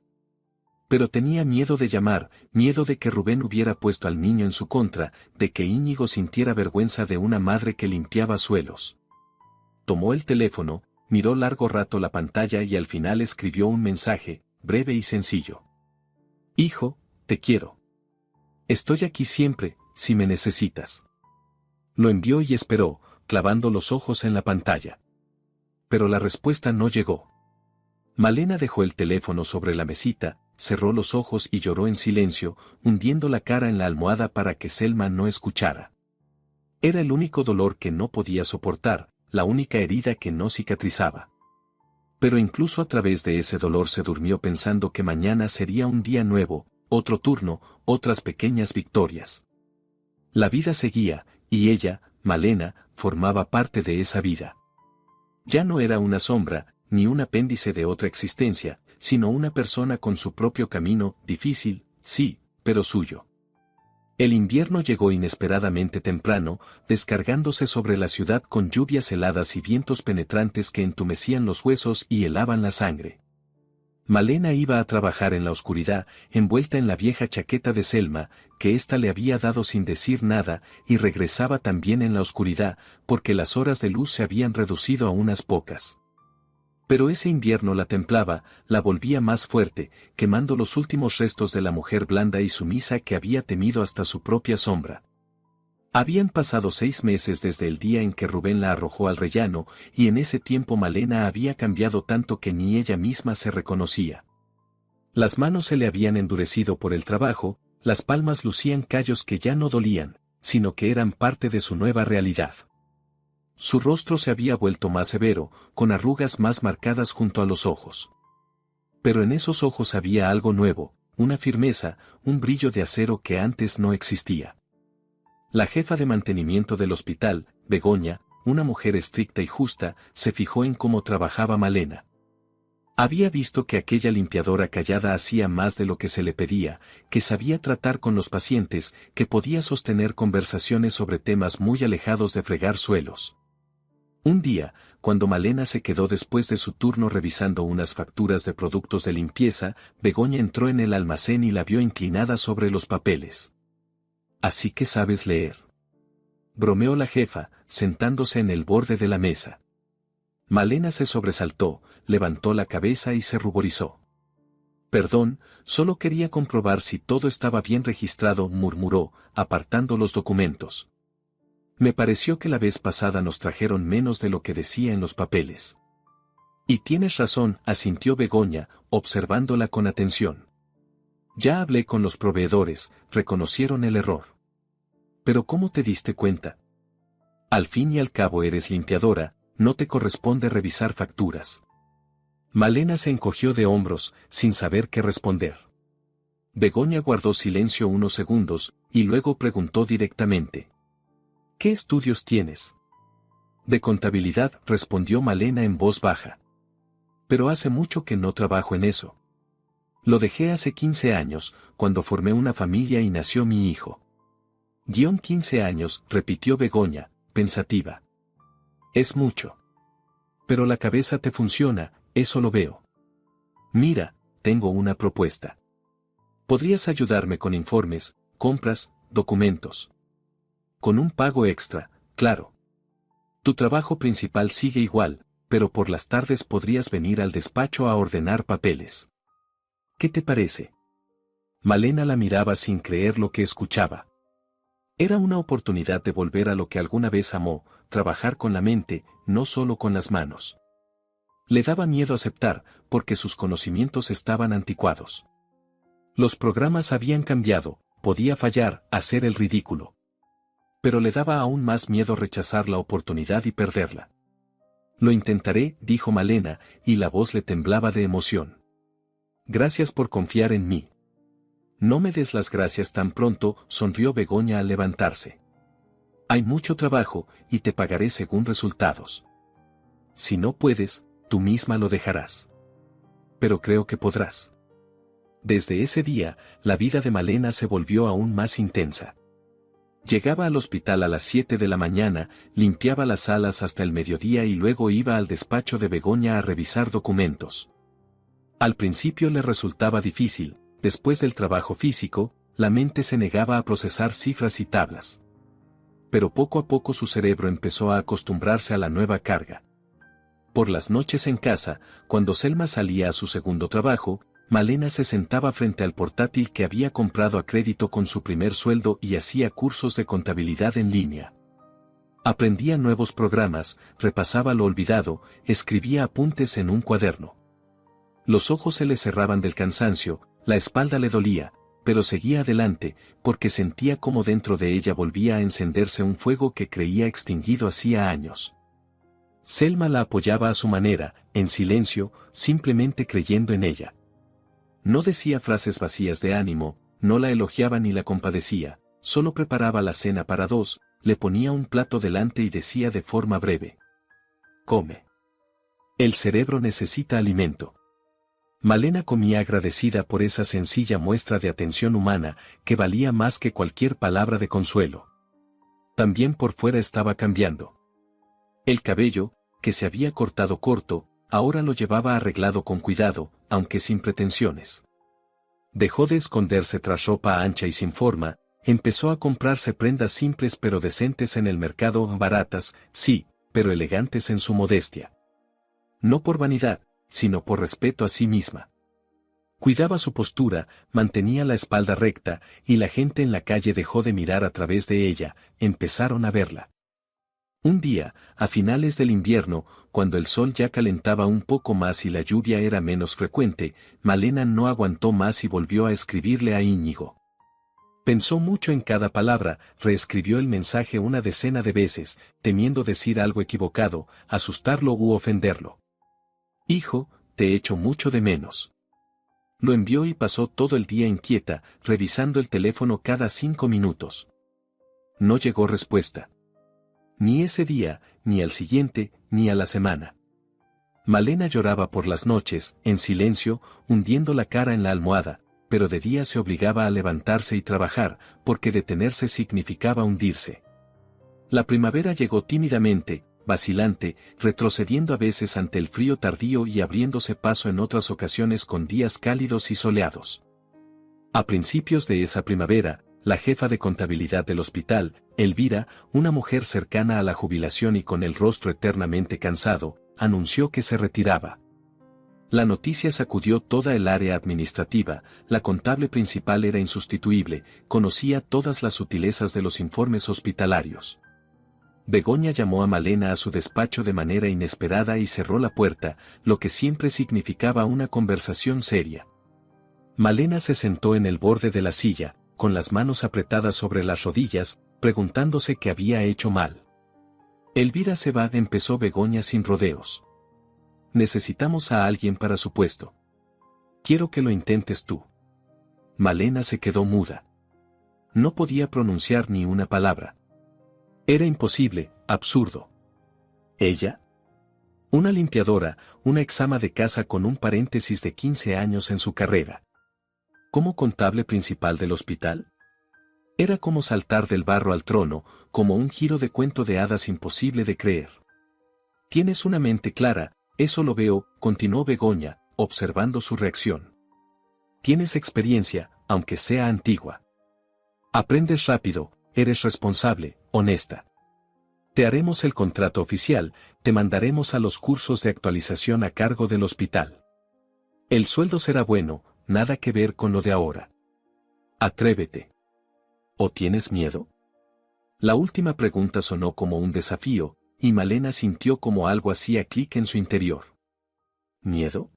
[SPEAKER 2] Pero tenía miedo de llamar, miedo de que Rubén hubiera puesto al niño en su contra, de que Íñigo sintiera vergüenza de una madre que limpiaba suelos. Tomó el teléfono, miró largo rato la pantalla y al final escribió un mensaje, breve y sencillo. Hijo, te quiero. Estoy aquí siempre, si me necesitas. Lo envió y esperó, clavando los ojos en la pantalla. Pero la respuesta no llegó. Malena dejó el teléfono sobre la mesita, cerró los ojos y lloró en silencio, hundiendo la cara en la almohada para que Selma no escuchara. Era el único dolor que no podía soportar, la única herida que no cicatrizaba. Pero incluso a través de ese dolor se durmió pensando que mañana sería un día nuevo, otro turno, otras pequeñas victorias. La vida seguía, y ella, Malena, formaba parte de esa vida. Ya no era una sombra, ni un apéndice de otra existencia, sino una persona con su propio camino, difícil, sí, pero suyo. El invierno llegó inesperadamente temprano, descargándose sobre la ciudad con lluvias heladas y vientos penetrantes que entumecían los huesos y helaban la sangre. Malena iba a trabajar en la oscuridad, envuelta en la vieja chaqueta de Selma, que ésta le había dado sin decir nada, y regresaba también en la oscuridad, porque las horas de luz se habían reducido a unas pocas. Pero ese invierno la templaba, la volvía más fuerte, quemando los últimos restos de la mujer blanda y sumisa que había temido hasta su propia sombra. Habían pasado 6 meses desde el día en que Rubén la arrojó al rellano, y en ese tiempo Malena había cambiado tanto que ni ella misma se reconocía. Las manos se le habían endurecido por el trabajo, las palmas lucían callos que ya no dolían, sino que eran parte de su nueva realidad. Su rostro se había vuelto más severo, con arrugas más marcadas junto a los ojos. Pero en esos ojos había algo nuevo, una firmeza, un brillo de acero que antes no existía. La jefa de mantenimiento del hospital, Begoña, una mujer estricta y justa, se fijó en cómo trabajaba Malena. Había visto que aquella limpiadora callada hacía más de lo que se le pedía, que sabía tratar con los pacientes, que podía sostener conversaciones sobre temas muy alejados de fregar suelos. Un día, cuando Malena se quedó después de su turno revisando unas facturas de productos de limpieza, Begoña entró en el almacén y la vio inclinada sobre los papeles. «Así que sabes leer», bromeó la jefa, sentándose en el borde de la mesa. Malena se sobresaltó, levantó la cabeza y se ruborizó. «Perdón, solo quería comprobar si todo estaba bien registrado», murmuró, apartando los documentos. «Me pareció que la vez pasada nos trajeron menos de lo que decía en los papeles». «Y tienes razón», asintió Begoña, observándola con atención. «Ya hablé con los proveedores, reconocieron el error». «¿Pero cómo te diste cuenta?» «Al fin y al cabo eres limpiadora, no te corresponde revisar facturas». Malena se encogió de hombros, sin saber qué responder. Begoña guardó silencio unos segundos, y luego preguntó directamente. «¿Qué estudios tienes?» «De contabilidad», respondió Malena en voz baja. «Pero hace mucho que no trabajo en eso. Lo dejé hace 15 años, cuando formé una familia y nació mi hijo». «15 años», repitió Begoña, pensativa. «Es mucho. Pero la cabeza te funciona, eso lo veo. Mira, tengo una propuesta. Podrías ayudarme con informes, compras, documentos. Con un pago extra, claro. Tu trabajo principal sigue igual, pero por las tardes podrías venir al despacho a ordenar papeles. ¿Qué te parece?» Malena la miraba sin creer lo que escuchaba. Era una oportunidad de volver a lo que alguna vez amó, trabajar con la mente, no solo con las manos. Le daba miedo aceptar, porque sus conocimientos estaban anticuados. Los programas habían cambiado, podía fallar, hacer el ridículo. Pero le daba aún más miedo rechazar la oportunidad y perderla. «Lo intentaré», dijo Malena, y la voz le temblaba de emoción. «Gracias por confiar en mí». «No me des las gracias tan pronto», sonrió Begoña al levantarse. «Hay mucho trabajo, y te pagaré según resultados. Si no puedes, tú misma lo dejarás. Pero creo que podrás». Desde ese día, la vida de Malena se volvió aún más intensa. Llegaba al hospital a las 7 de la mañana, limpiaba las salas hasta el mediodía y luego iba al despacho de Begoña a revisar documentos. Al principio le resultaba difícil. Después del trabajo físico, la mente se negaba a procesar cifras y tablas. Pero poco a poco su cerebro empezó a acostumbrarse a la nueva carga. Por las noches en casa, cuando Selma salía a su segundo trabajo, Malena se sentaba frente al portátil que había comprado a crédito con su primer sueldo y hacía cursos de contabilidad en línea. Aprendía nuevos programas, repasaba lo olvidado, escribía apuntes en un cuaderno. Los ojos se le cerraban del cansancio, la espalda le dolía, pero seguía adelante, porque sentía como dentro de ella volvía a encenderse un fuego que creía extinguido hacía años. Selma la apoyaba a su manera, en silencio, simplemente creyendo en ella. No decía frases vacías de ánimo, no la elogiaba ni la compadecía, solo preparaba la cena para 2, le ponía un plato delante y decía de forma breve: «Come. El cerebro necesita alimento». Malena comía agradecida por esa sencilla muestra de atención humana que valía más que cualquier palabra de consuelo. También por fuera estaba cambiando. El cabello, que se había cortado corto, ahora lo llevaba arreglado con cuidado, aunque sin pretensiones. Dejó de esconderse tras ropa ancha y sin forma, empezó a comprarse prendas simples pero decentes en el mercado, baratas, sí, pero elegantes en su modestia. No por vanidad, sino por respeto a sí misma. Cuidaba su postura, mantenía la espalda recta, y la gente en la calle dejó de mirar a través de ella, empezaron a verla. Un día, a finales del invierno, cuando el sol ya calentaba un poco más y la lluvia era menos frecuente, Malena no aguantó más y volvió a escribirle a Íñigo. Pensó mucho en cada palabra, reescribió el mensaje una decena de veces, temiendo decir algo equivocado, asustarlo u ofenderlo. «Hijo, te echo mucho de menos». Lo envió y pasó todo el día inquieta, revisando el teléfono cada 5 minutos. No llegó respuesta. Ni ese día, ni al siguiente, ni a la semana. Malena lloraba por las noches, en silencio, hundiendo la cara en la almohada, pero de día se obligaba a levantarse y trabajar, porque detenerse significaba hundirse. La primavera llegó tímidamente, vacilante, retrocediendo a veces ante el frío tardío y abriéndose paso en otras ocasiones con días cálidos y soleados. A principios de esa primavera, la jefa de contabilidad del hospital, Elvira, una mujer cercana a la jubilación y con el rostro eternamente cansado, anunció que se retiraba. La noticia sacudió toda el área administrativa, la contable principal era insustituible, conocía todas las sutilezas de los informes hospitalarios. Begoña llamó a Malena a su despacho de manera inesperada y cerró la puerta, lo que siempre significaba una conversación seria. Malena se sentó en el borde de la silla, con las manos apretadas sobre las rodillas, preguntándose qué había hecho mal. Elvira se va, empezó Begoña sin rodeos. Necesitamos a alguien para su puesto. Quiero que lo intentes tú. Malena se quedó muda. No podía pronunciar ni una palabra. Era imposible, absurdo. ¿Ella? Una limpiadora, una exama de casa con un paréntesis de 15 años en su carrera. ¿Como contable principal del hospital? Era como saltar del barro al trono, como un giro de cuento de hadas imposible de creer. Tienes una mente clara, eso lo veo, continuó Begoña, observando su reacción. Tienes experiencia, aunque sea antigua. Aprendes rápido, eres responsable, honesta. Te haremos el contrato oficial, te mandaremos a los cursos de actualización a cargo del hospital. El sueldo será bueno, nada que ver con lo de ahora. Atrévete. ¿O tienes miedo? La última pregunta sonó como un desafío, y Malena sintió como algo hacía clic en su interior. ¿Miedo?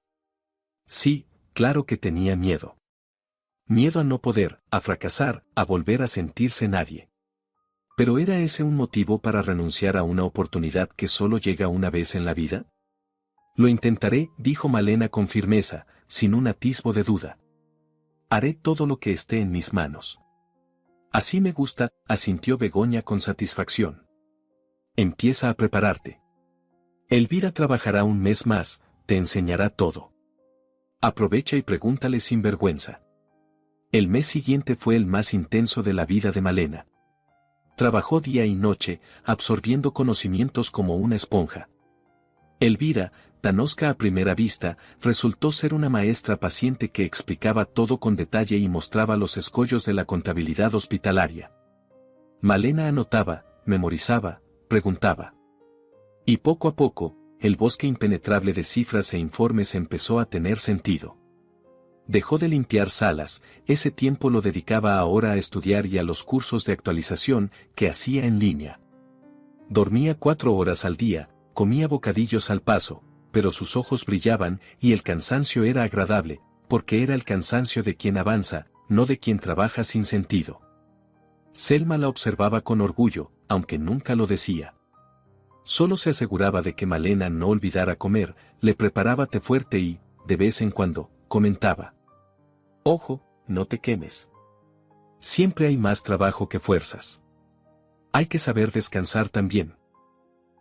[SPEAKER 2] Sí, claro que tenía miedo. Miedo a no poder, a fracasar, a volver a sentirse nadie. ¿Pero era ese un motivo para renunciar a una oportunidad que solo llega una vez en la vida? Lo intentaré, dijo Malena con firmeza, sin un atisbo de duda. Haré todo lo que esté en mis manos. Así me gusta, asintió Begoña con satisfacción. Empieza a prepararte. Elvira trabajará un mes más, te enseñará todo. Aprovecha y pregúntale sin vergüenza. El mes siguiente fue el más intenso de la vida de Malena. Trabajó día y noche, absorbiendo conocimientos como una esponja. Elvira, tan hosca a primera vista, resultó ser una maestra paciente que explicaba todo con detalle y mostraba los escollos de la contabilidad hospitalaria. Malena anotaba, memorizaba, preguntaba. Y poco a poco, el bosque impenetrable de cifras e informes empezó a tener sentido. Dejó de limpiar salas, ese tiempo lo dedicaba ahora a estudiar y a los cursos de actualización que hacía en línea. Dormía 4 horas al día, comía bocadillos al paso, pero sus ojos brillaban y el cansancio era agradable, porque era el cansancio de quien avanza, no de quien trabaja sin sentido. Selma la observaba con orgullo, aunque nunca lo decía. Solo se aseguraba de que Malena no olvidara comer, le preparaba té fuerte y, de vez en cuando, comentaba. Ojo, no te quemes. Siempre hay más trabajo que fuerzas. Hay que saber descansar también.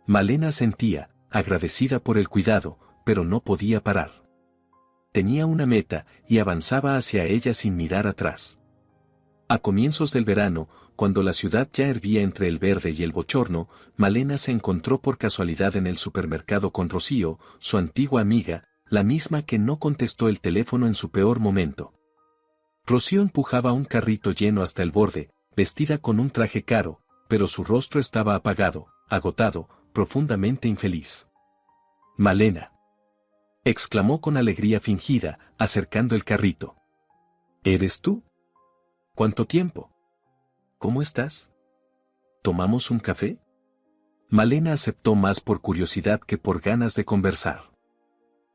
[SPEAKER 2] Malena sentía, agradecida por el cuidado, pero no podía parar. tenía una meta y avanzaba hacia ella sin mirar atrás. A comienzos del verano, cuando la ciudad ya hervía entre el verde y el bochorno, Malena se encontró por casualidad en el supermercado con Rocío, su antigua amiga, la misma que no contestó el teléfono en su peor momento. Rocío empujaba un carrito lleno hasta el borde, vestida con un traje caro, pero su rostro estaba apagado, agotado, profundamente infeliz. «Malena», exclamó con alegría fingida, acercando el carrito. «¿Eres tú? ¿Cuánto tiempo? ¿Cómo estás? ¿Tomamos un café?» Malena aceptó más por curiosidad que por ganas de conversar.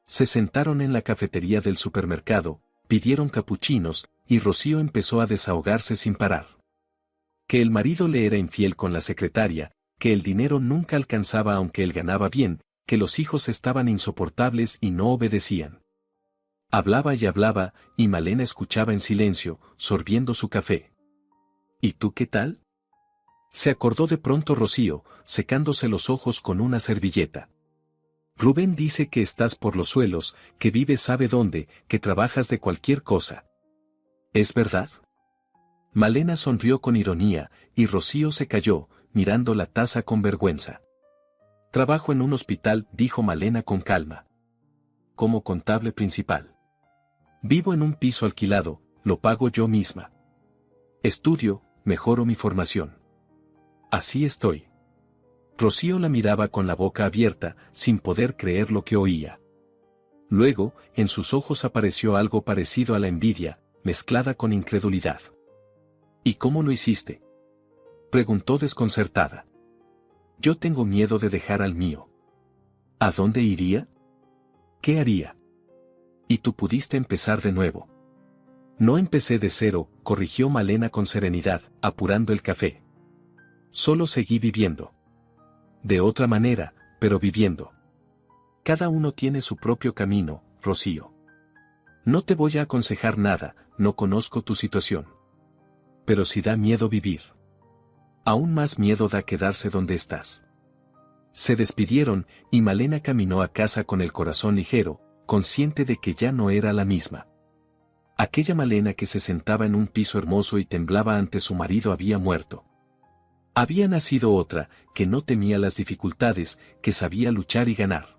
[SPEAKER 2] Se sentaron en la cafetería del supermercado, pidieron capuchinos, y Rocío empezó a desahogarse sin parar. Que el marido le era infiel con la secretaria, que el dinero nunca alcanzaba aunque él ganaba bien, que los hijos estaban insoportables y no obedecían. Hablaba y Malena escuchaba en silencio, sorbiendo su café. ¿Y tú qué tal?, se acordó de pronto Rocío, secándose los ojos con una servilleta. Rubén dice que estás por los suelos, que vives sabe dónde, que trabajas de cualquier cosa. ¿Es verdad? Malena sonrió con ironía, y Rocío se calló, mirando la taza con vergüenza. Trabajo en un hospital, dijo Malena con calma. Como contable principal. Vivo en un piso alquilado, lo pago yo misma. Estudio, mejoro mi formación. Así estoy. Rocío la miraba con la boca abierta, sin poder creer lo que oía. Luego, en sus ojos apareció algo parecido a la envidia, mezclada con incredulidad. ¿Y cómo lo hiciste?, preguntó desconcertada. Yo tengo miedo de dejar al mío. ¿A dónde iría? ¿Qué haría? Y tú pudiste empezar de nuevo. No empecé de cero, corrigió Malena con serenidad, apurando el café. Solo seguí viviendo. De otra manera, pero viviendo. Cada uno tiene su propio camino, Rocío. No te voy a aconsejar nada, no conozco tu situación. Pero si da miedo vivir. Aún más miedo da quedarse donde estás. Se despidieron, y Malena caminó a casa con el corazón ligero, consciente de que ya no era la misma. Aquella Malena que se sentaba en un piso hermoso y temblaba ante su marido había muerto. Había nacido otra, que no temía las dificultades, que sabía luchar y ganar.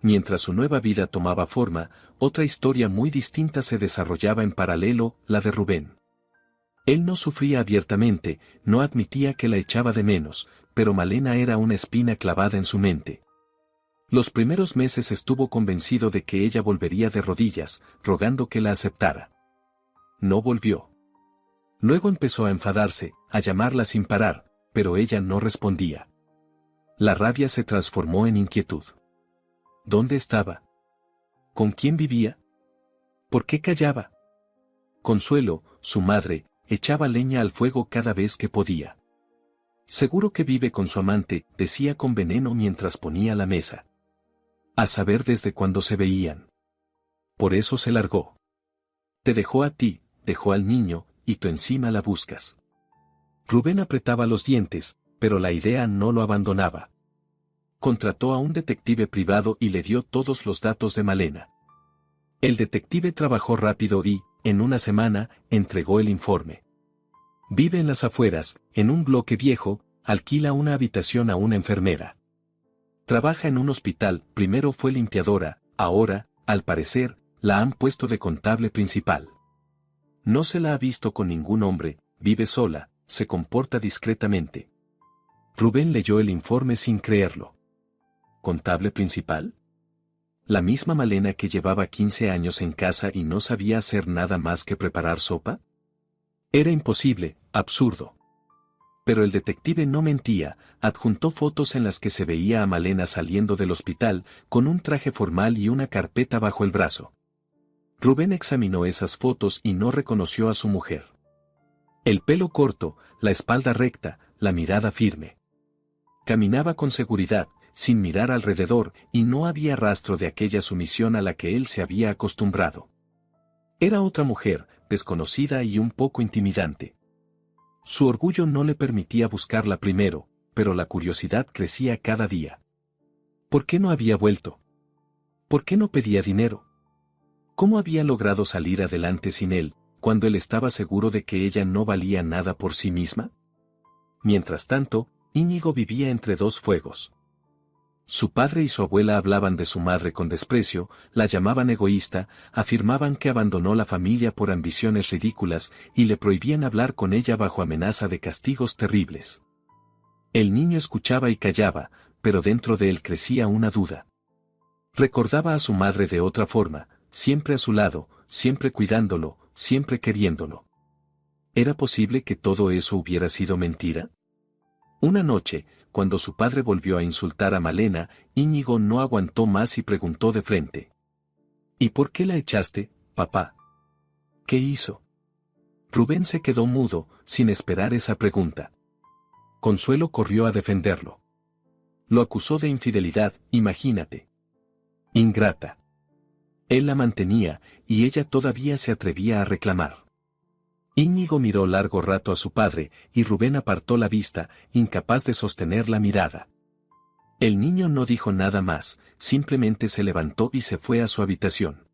[SPEAKER 2] Mientras su nueva vida tomaba forma, otra historia muy distinta se desarrollaba en paralelo, la de Rubén. Él no sufría abiertamente, no admitía que la echaba de menos, pero Malena era una espina clavada en su mente. Los primeros meses estuvo convencido de que ella volvería de rodillas, rogando que la aceptara. No volvió. Luego empezó a enfadarse, a llamarla sin parar, pero ella no respondía. La rabia se transformó en inquietud. ¿Dónde estaba? ¿Con quién vivía? ¿Por qué callaba? Consuelo, su madre, echaba leña al fuego cada vez que podía. Seguro que vive con su amante, decía con veneno mientras ponía la mesa. A saber desde cuándo se veían. Por eso se largó. Te dejó a ti, dejó al niño, y tú encima la buscas. Rubén apretaba los dientes, pero la idea no lo abandonaba. Contrató a un detective privado y le dio todos los datos de Malena. El detective trabajó rápido y, en una semana, entregó el informe. Vive en las afueras, en un bloque viejo, alquila una habitación a una enfermera. Trabaja en un hospital, primero fue limpiadora, ahora, al parecer, la han puesto de contable principal. No se la ha visto con ningún hombre, vive sola, se comporta discretamente. Rubén leyó el informe sin creerlo. ¿Contable principal? ¿La misma Malena que llevaba 15 años en casa y no sabía hacer nada más que preparar sopa? Era imposible, absurdo. Pero el detective no mentía, adjuntó fotos en las que se veía a Malena saliendo del hospital, con un traje formal y una carpeta bajo el brazo. Rubén examinó esas fotos y no reconoció a su mujer. El pelo corto, la espalda recta, la mirada firme. Caminaba con seguridad, sin mirar alrededor, y no había rastro de aquella sumisión a la que él se había acostumbrado. Era otra mujer, desconocida y un poco intimidante. Su orgullo no le permitía buscarla primero, pero la curiosidad crecía cada día. ¿Por qué no había vuelto? ¿Por qué no pedía dinero? ¿Cómo había logrado salir adelante sin él, cuando él estaba seguro de que ella no valía nada por sí misma? Mientras tanto, Íñigo vivía entre dos fuegos. Su padre y su abuela hablaban de su madre con desprecio, la llamaban egoísta, afirmaban que abandonó la familia por ambiciones ridículas y le prohibían hablar con ella bajo amenaza de castigos terribles. El niño escuchaba y callaba, pero dentro de él crecía una duda. Recordaba a su madre de otra forma, siempre a su lado, siempre cuidándolo, siempre queriéndolo. ¿Era posible que todo eso hubiera sido mentira? Una noche, cuando su padre volvió a insultar a Malena, Íñigo no aguantó más y preguntó de frente. ¿Y por qué la echaste, papá? ¿Qué hizo? Rubén se quedó mudo, sin esperar esa pregunta. Consuelo corrió a defenderlo. Lo acusó de infidelidad, imagínate. Ingrata. Él la mantenía, y ella todavía se atrevía a reclamar. Íñigo miró largo rato a su padre, y Rubén apartó la vista, incapaz de sostener la mirada. El niño no dijo nada más, simplemente se levantó y se fue a su habitación.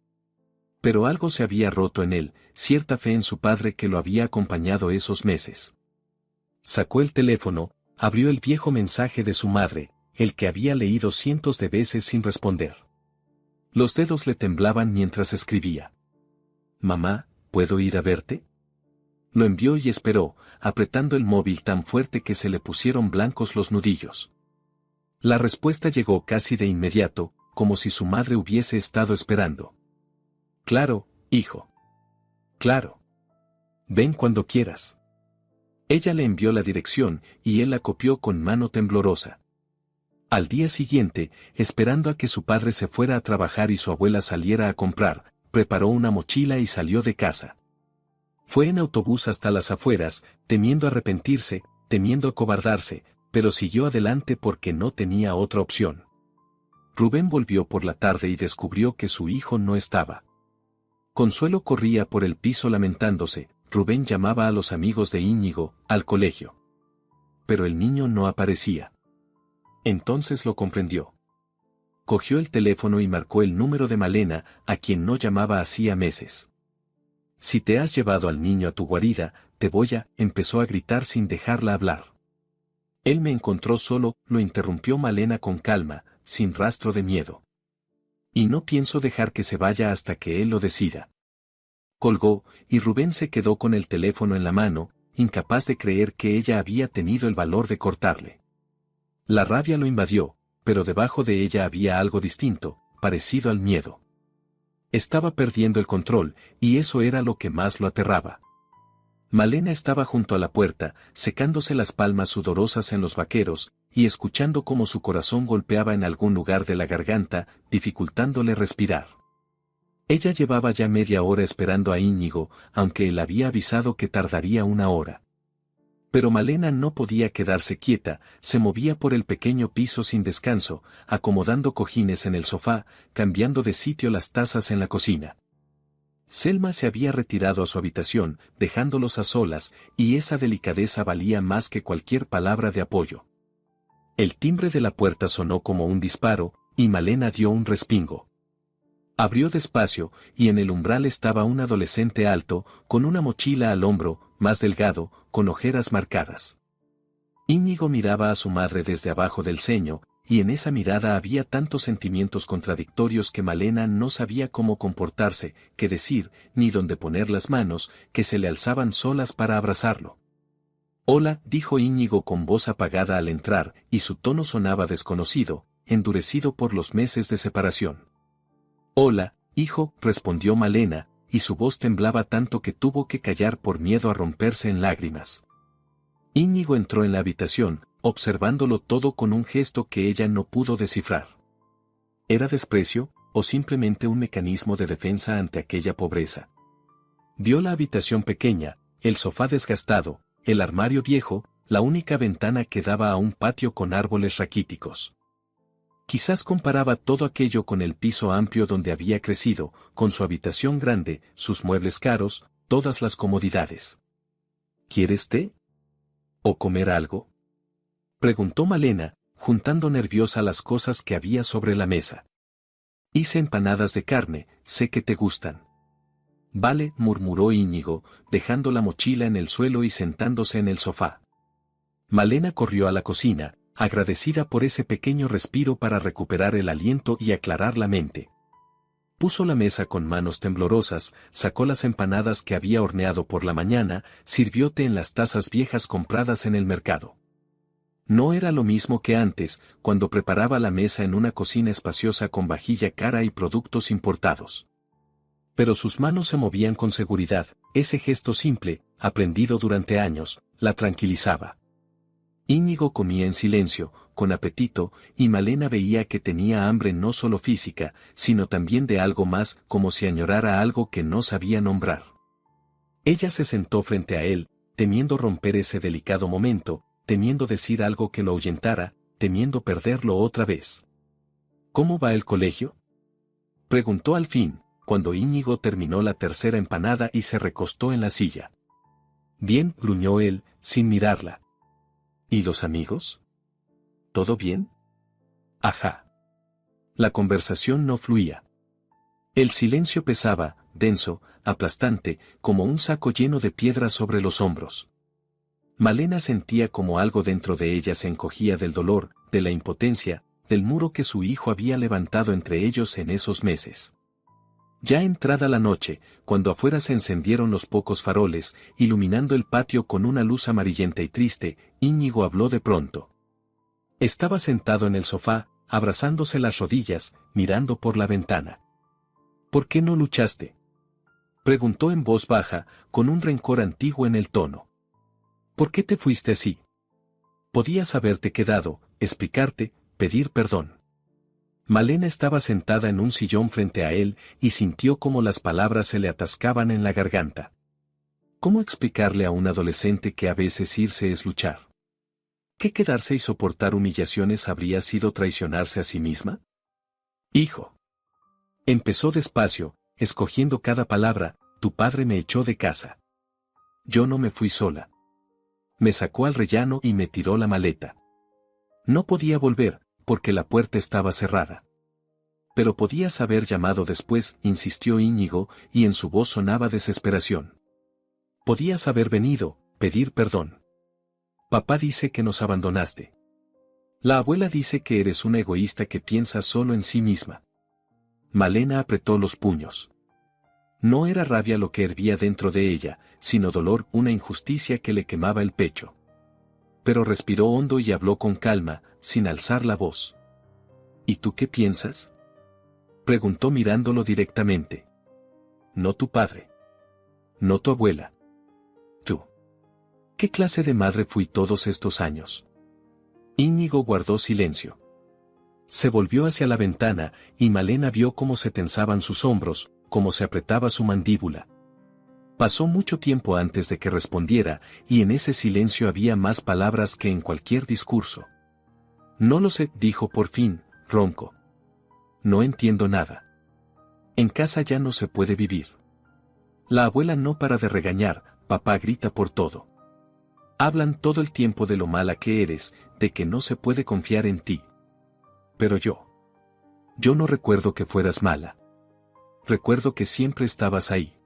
[SPEAKER 2] Pero algo se había roto en él, cierta fe en su padre que lo había acompañado esos meses. Sacó el teléfono, abrió el viejo mensaje de su madre, el que había leído cientos de veces sin responder. Los dedos le temblaban mientras escribía. «Mamá, ¿puedo ir a verte?». Lo envió y esperó, apretando el móvil tan fuerte que se le pusieron blancos los nudillos. La respuesta llegó casi de inmediato, como si su madre hubiese estado esperando. «Claro, hijo. Claro. Ven cuando quieras». Ella le envió la dirección, y él la copió con mano temblorosa. Al día siguiente, esperando a que su padre se fuera a trabajar y su abuela saliera a comprar, preparó una mochila y salió de casa. Fue en autobús hasta las afueras, temiendo arrepentirse, temiendo acobardarse, pero siguió adelante porque no tenía otra opción. Rubén volvió por la tarde y descubrió que su hijo no estaba. Consuelo corría por el piso lamentándose, Rubén llamaba a los amigos de Íñigo, al colegio. Pero el niño no aparecía. Entonces lo comprendió. Cogió el teléfono y marcó el número de Malena, a quien no llamaba hacía meses. «Si te has llevado al niño a tu guarida, te voy a», empezó a gritar sin dejarla hablar. «Él me encontró solo», lo interrumpió Malena con calma, sin rastro de miedo. «Y no pienso dejar que se vaya hasta que él lo decida». Colgó, y Rubén se quedó con el teléfono en la mano, incapaz de creer que ella había tenido el valor de cortarle. La rabia lo invadió, pero debajo de ella había algo distinto, parecido al miedo. Estaba perdiendo el control, y eso era lo que más lo aterraba. Malena estaba junto a la puerta, secándose las palmas sudorosas en los vaqueros, y escuchando cómo su corazón golpeaba en algún lugar de la garganta, dificultándole respirar. Ella llevaba ya media hora esperando a Íñigo, aunque él había avisado que tardaría una hora. Pero Malena no podía quedarse quieta, se movía por el pequeño piso sin descanso, acomodando cojines en el sofá, cambiando de sitio las tazas en la cocina. Selma se había retirado a su habitación, dejándolos a solas, y esa delicadeza valía más que cualquier palabra de apoyo. El timbre de la puerta sonó como un disparo, y Malena dio un respingo. Abrió despacio, y en el umbral estaba un adolescente alto, con una mochila al hombro, más delgado, con ojeras marcadas. Íñigo miraba a su madre desde abajo del ceño, y en esa mirada había tantos sentimientos contradictorios que Malena no sabía cómo comportarse, qué decir, ni dónde poner las manos, que se le alzaban solas para abrazarlo. «Hola», dijo Íñigo con voz apagada al entrar, y su tono sonaba desconocido, endurecido por los meses de separación. «Hola, hijo», respondió Malena, y su voz temblaba tanto que tuvo que callar por miedo a romperse en lágrimas. Íñigo entró en la habitación, observándolo todo con un gesto que ella no pudo descifrar. ¿Era desprecio, o simplemente un mecanismo de defensa ante aquella pobreza? Vio la habitación pequeña, el sofá desgastado, el armario viejo, la única ventana que daba a un patio con árboles raquíticos. Quizás comparaba todo aquello con el piso amplio donde había crecido, con su habitación grande, sus muebles caros, todas las comodidades. «¿Quieres té? ¿O comer algo?», preguntó Malena, juntando nerviosa las cosas que había sobre la mesa. Hice empanadas de carne, sé que te gustan. Vale, murmuró Íñigo, dejando la mochila en el suelo y sentándose en el sofá. Malena corrió a la cocina, agradecida por ese pequeño respiro para recuperar el aliento y aclarar la mente. Puso la mesa con manos temblorosas, sacó las empanadas que había horneado por la mañana, sirvió té en las tazas viejas compradas en el mercado. No era lo mismo que antes, cuando preparaba la mesa en una cocina espaciosa con vajilla cara y productos importados. Pero sus manos se movían con seguridad, ese gesto simple, aprendido durante años, la tranquilizaba. Íñigo comía en silencio, con apetito, y Malena veía que tenía hambre no solo física, sino también de algo más, como si añorara algo que no sabía nombrar. Ella se sentó frente a él, temiendo romper ese delicado momento, temiendo decir algo que lo ahuyentara, temiendo perderlo otra vez. ¿Cómo va el colegio?, preguntó al fin, cuando Íñigo terminó la tercera empanada y se recostó en la silla. Bien, gruñó él, sin mirarla. ¿Y los amigos? ¿Todo bien? Ajá. La conversación no fluía. El silencio pesaba, denso, aplastante, como un saco lleno de piedras sobre los hombros. Malena sentía como algo dentro de ella se encogía del dolor, de la impotencia, del muro que su hijo había levantado entre ellos en esos meses. Ya entrada la noche, cuando afuera se encendieron los pocos faroles, iluminando el patio con una luz amarillenta y triste, Íñigo habló de pronto. Estaba sentado en el sofá, abrazándose las rodillas, mirando por la ventana. ¿Por qué no luchaste?, preguntó en voz baja, con un rencor antiguo en el tono. ¿Por qué te fuiste así? Podías haberte quedado, explicarte, pedir perdón. Malena estaba sentada en un sillón frente a él y sintió como las palabras se le atascaban en la garganta. ¿Cómo explicarle a un adolescente que a veces irse es luchar? ¿Que quedarse y soportar humillaciones habría sido traicionarse a sí misma? Hijo. Empezó despacio, escogiendo cada palabra, tu padre me echó de casa. Yo no me fui sola. Me sacó al rellano y me tiró la maleta. No podía volver, porque la puerta estaba cerrada. Pero podías haber llamado después, insistió Íñigo, y en su voz sonaba desesperación. Podías haber venido, pedir perdón. Papá dice que nos abandonaste. La abuela dice que eres una egoísta que piensa solo en sí misma. Malena apretó los puños. No era rabia lo que hervía dentro de ella, sino dolor, una injusticia que le quemaba el pecho. Pero respiró hondo y habló con calma, sin alzar la voz. ¿Y tú qué piensas?, preguntó mirándolo directamente. No tu padre. No tu abuela. Tú. ¿Qué clase de madre fui todos estos años? Íñigo guardó silencio. Se volvió hacia la ventana, y Malena vio cómo se tensaban sus hombros, cómo se apretaba su mandíbula. Pasó mucho tiempo antes de que respondiera, y en ese silencio había más palabras que en cualquier discurso. No lo sé, dijo por fin, ronco. No entiendo nada. En casa ya no se puede vivir. La abuela no para de regañar, papá grita por todo. Hablan todo el tiempo de lo mala que eres, de que no se puede confiar en ti. Pero yo no recuerdo que fueras mala. Recuerdo que siempre estabas ahí.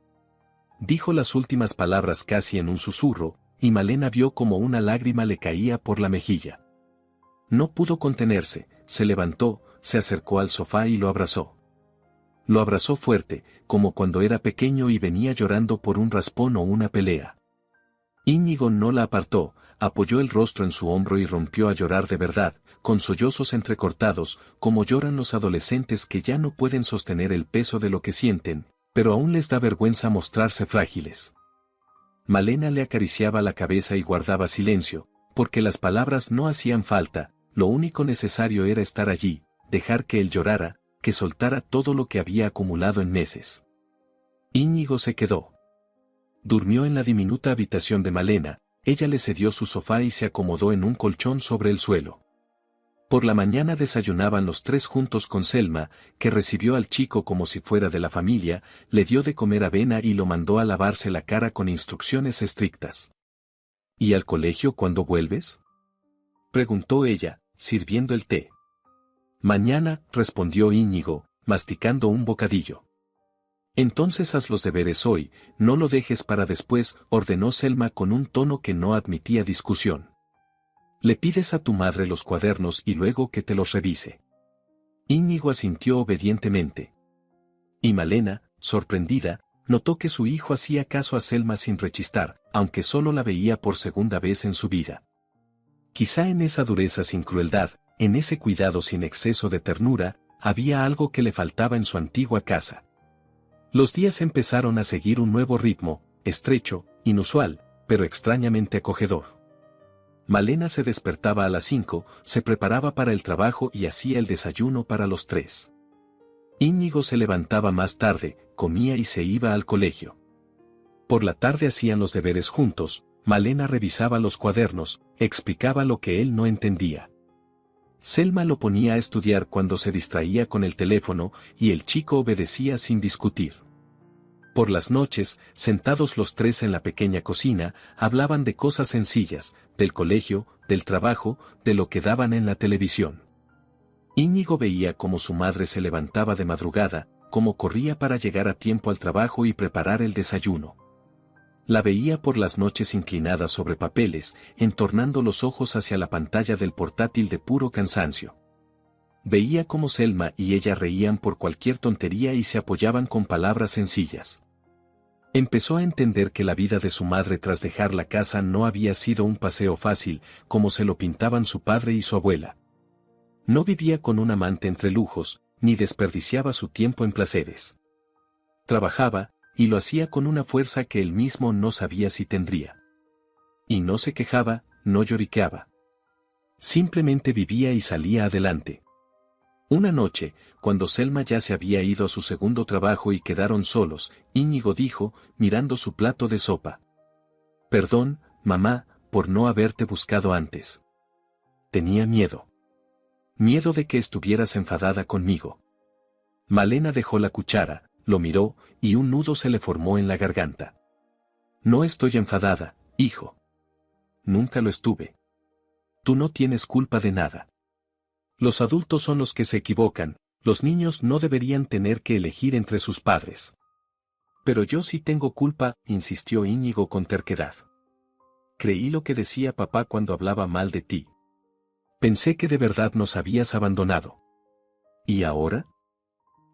[SPEAKER 2] Dijo las últimas palabras casi en un susurro, y Malena vio como una lágrima le caía por la mejilla. No pudo contenerse, se levantó, se acercó al sofá y lo abrazó. Lo abrazó fuerte, como cuando era pequeño y venía llorando por un raspón o una pelea. Íñigo no la apartó, apoyó el rostro en su hombro y rompió a llorar de verdad, con sollozos entrecortados, como lloran los adolescentes que ya no pueden sostener el peso de lo que sienten, pero aún les da vergüenza mostrarse frágiles. Malena le acariciaba la cabeza y guardaba silencio, porque las palabras no hacían falta, lo único necesario era estar allí, dejar que él llorara, que soltara todo lo que había acumulado en meses. Íñigo se quedó. Durmió en la diminuta habitación de Malena, ella le cedió su sofá y se acomodó en un colchón sobre el suelo. Por la mañana desayunaban los tres juntos con Selma, que recibió al chico como si fuera de la familia, le dio de comer avena y lo mandó a lavarse la cara con instrucciones estrictas. ¿Y al colegio cuándo vuelves?, preguntó ella, sirviendo el té. Mañana, respondió Íñigo, masticando un bocadillo. Entonces haz los deberes hoy, no lo dejes para después, ordenó Selma con un tono que no admitía discusión. Le pides a tu madre los cuadernos y luego que te los revise. Íñigo asintió obedientemente. Y Malena, sorprendida, notó que su hijo hacía caso a Selma sin rechistar, aunque solo la veía por segunda vez en su vida. Quizá en esa dureza sin crueldad, en ese cuidado sin exceso de ternura, había algo que le faltaba en su antigua casa. Los días empezaron a seguir un nuevo ritmo, estrecho, inusual, pero extrañamente acogedor. Malena se despertaba a las 5, se preparaba para el trabajo y hacía el desayuno para los 3. Íñigo se levantaba más tarde, comía y se iba al colegio. Por la tarde hacían los deberes juntos, Malena revisaba los cuadernos, explicaba lo que él no entendía. Selma lo ponía a estudiar cuando se distraía con el teléfono y el chico obedecía sin discutir. Por las noches, sentados los tres en la pequeña cocina, hablaban de cosas sencillas, del colegio, del trabajo, de lo que daban en la televisión. Íñigo veía cómo su madre se levantaba de madrugada, cómo corría para llegar a tiempo al trabajo y preparar el desayuno. La veía por las noches inclinada sobre papeles, entornando los ojos hacia la pantalla del portátil de puro cansancio. Veía cómo Selma y ella reían por cualquier tontería y se apoyaban con palabras sencillas. Empezó a entender que la vida de su madre tras dejar la casa no había sido un paseo fácil, como se lo pintaban su padre y su abuela. No vivía con un amante entre lujos, ni desperdiciaba su tiempo en placeres. Trabajaba, y lo hacía con una fuerza que él mismo no sabía si tendría. Y no se quejaba, no lloriqueaba. Simplemente vivía y salía adelante. Una noche, cuando Selma ya se había ido a su segundo trabajo y quedaron solos, Íñigo dijo, mirando su plato de sopa: «Perdón, mamá, por no haberte buscado antes. Tenía miedo. Miedo de que estuvieras enfadada conmigo». Malena dejó la cuchara, lo miró, y un nudo se le formó en la garganta. «No estoy enfadada, hijo. Nunca lo estuve. Tú no tienes culpa de nada. Los adultos son los que se equivocan, los niños no deberían tener que elegir entre sus padres». «Pero yo sí tengo culpa», insistió Íñigo con terquedad. «Creí lo que decía papá cuando hablaba mal de ti. Pensé que de verdad nos habías abandonado». «¿Y ahora?»,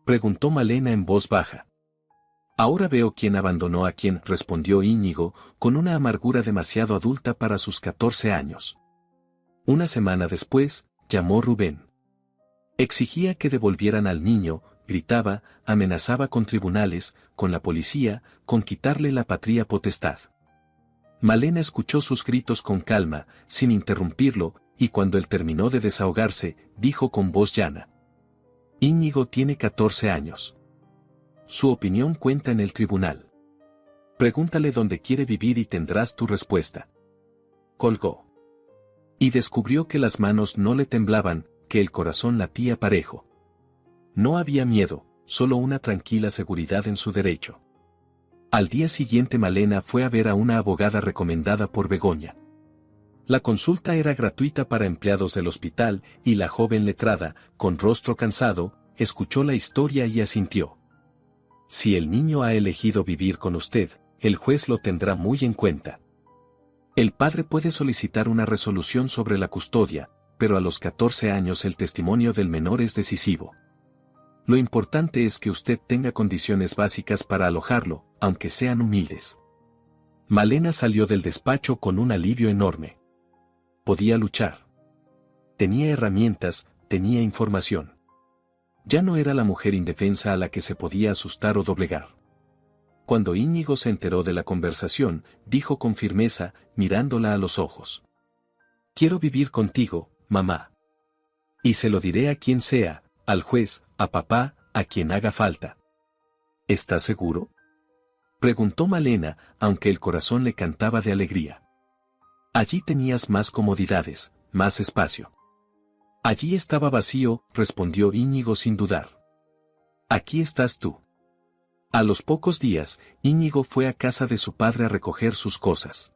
[SPEAKER 2] preguntó Malena en voz baja. «Ahora veo quién abandonó a quién», respondió Íñigo, con una amargura demasiado adulta para sus 14 años. Una semana después, llamó Rubén. Exigía que devolvieran al niño, gritaba, amenazaba con tribunales, con la policía, con quitarle la patria potestad. Malena escuchó sus gritos con calma, sin interrumpirlo, y cuando él terminó de desahogarse, dijo con voz llana: «Íñigo tiene 14 años. Su opinión cuenta en el tribunal. Pregúntale dónde quiere vivir y tendrás tu respuesta». Colgó. Y descubrió que las manos no le temblaban, que el corazón latía parejo. No había miedo, solo una tranquila seguridad en su derecho. Al día siguiente Malena fue a ver a una abogada recomendada por Begoña. La consulta era gratuita para empleados del hospital, y la joven letrada, con rostro cansado, escuchó la historia y asintió. «Si el niño ha elegido vivir con usted, el juez lo tendrá muy en cuenta. El padre puede solicitar una resolución sobre la custodia, pero a los 14 años el testimonio del menor es decisivo. Lo importante es que usted tenga condiciones básicas para alojarlo, aunque sean humildes». Malena salió del despacho con un alivio enorme. Podía luchar. Tenía herramientas, tenía información. Ya no era la mujer indefensa a la que se podía asustar o doblegar. Cuando Íñigo se enteró de la conversación, dijo con firmeza, mirándola a los ojos: «Quiero vivir contigo, mamá. Y se lo diré a quien sea, al juez, a papá, a quien haga falta». «¿Estás seguro?», preguntó Malena, aunque el corazón le cantaba de alegría. «Allí tenías más comodidades, más espacio». «Allí estaba vacío», respondió Íñigo sin dudar. «Aquí estás tú». A los pocos días, Íñigo fue a casa de su padre a recoger sus cosas.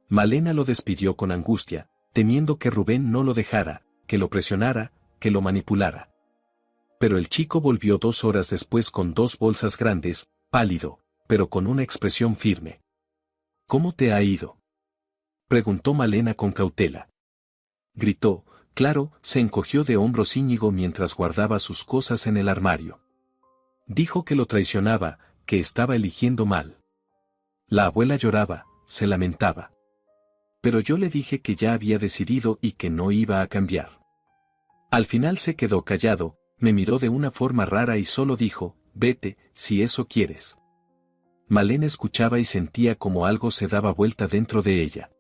[SPEAKER 2] Malena lo despidió con angustia, temiendo que Rubén no lo dejara, que lo presionara, que lo manipulara. Pero el chico volvió 2 horas después con 2 bolsas grandes, pálido, pero con una expresión firme. ¿Cómo te ha ido?, preguntó Malena con cautela. Gritó, claro, se encogió de hombros Íñigo mientras guardaba sus cosas en el armario. Dijo que lo traicionaba, que estaba eligiendo mal. La abuela lloraba, se lamentaba. Pero yo le dije que ya había decidido y que no iba a cambiar. Al final se quedó callado, me miró de una forma rara y solo dijo, vete, si eso quieres. Malena escuchaba y sentía como algo se daba vuelta dentro de ella.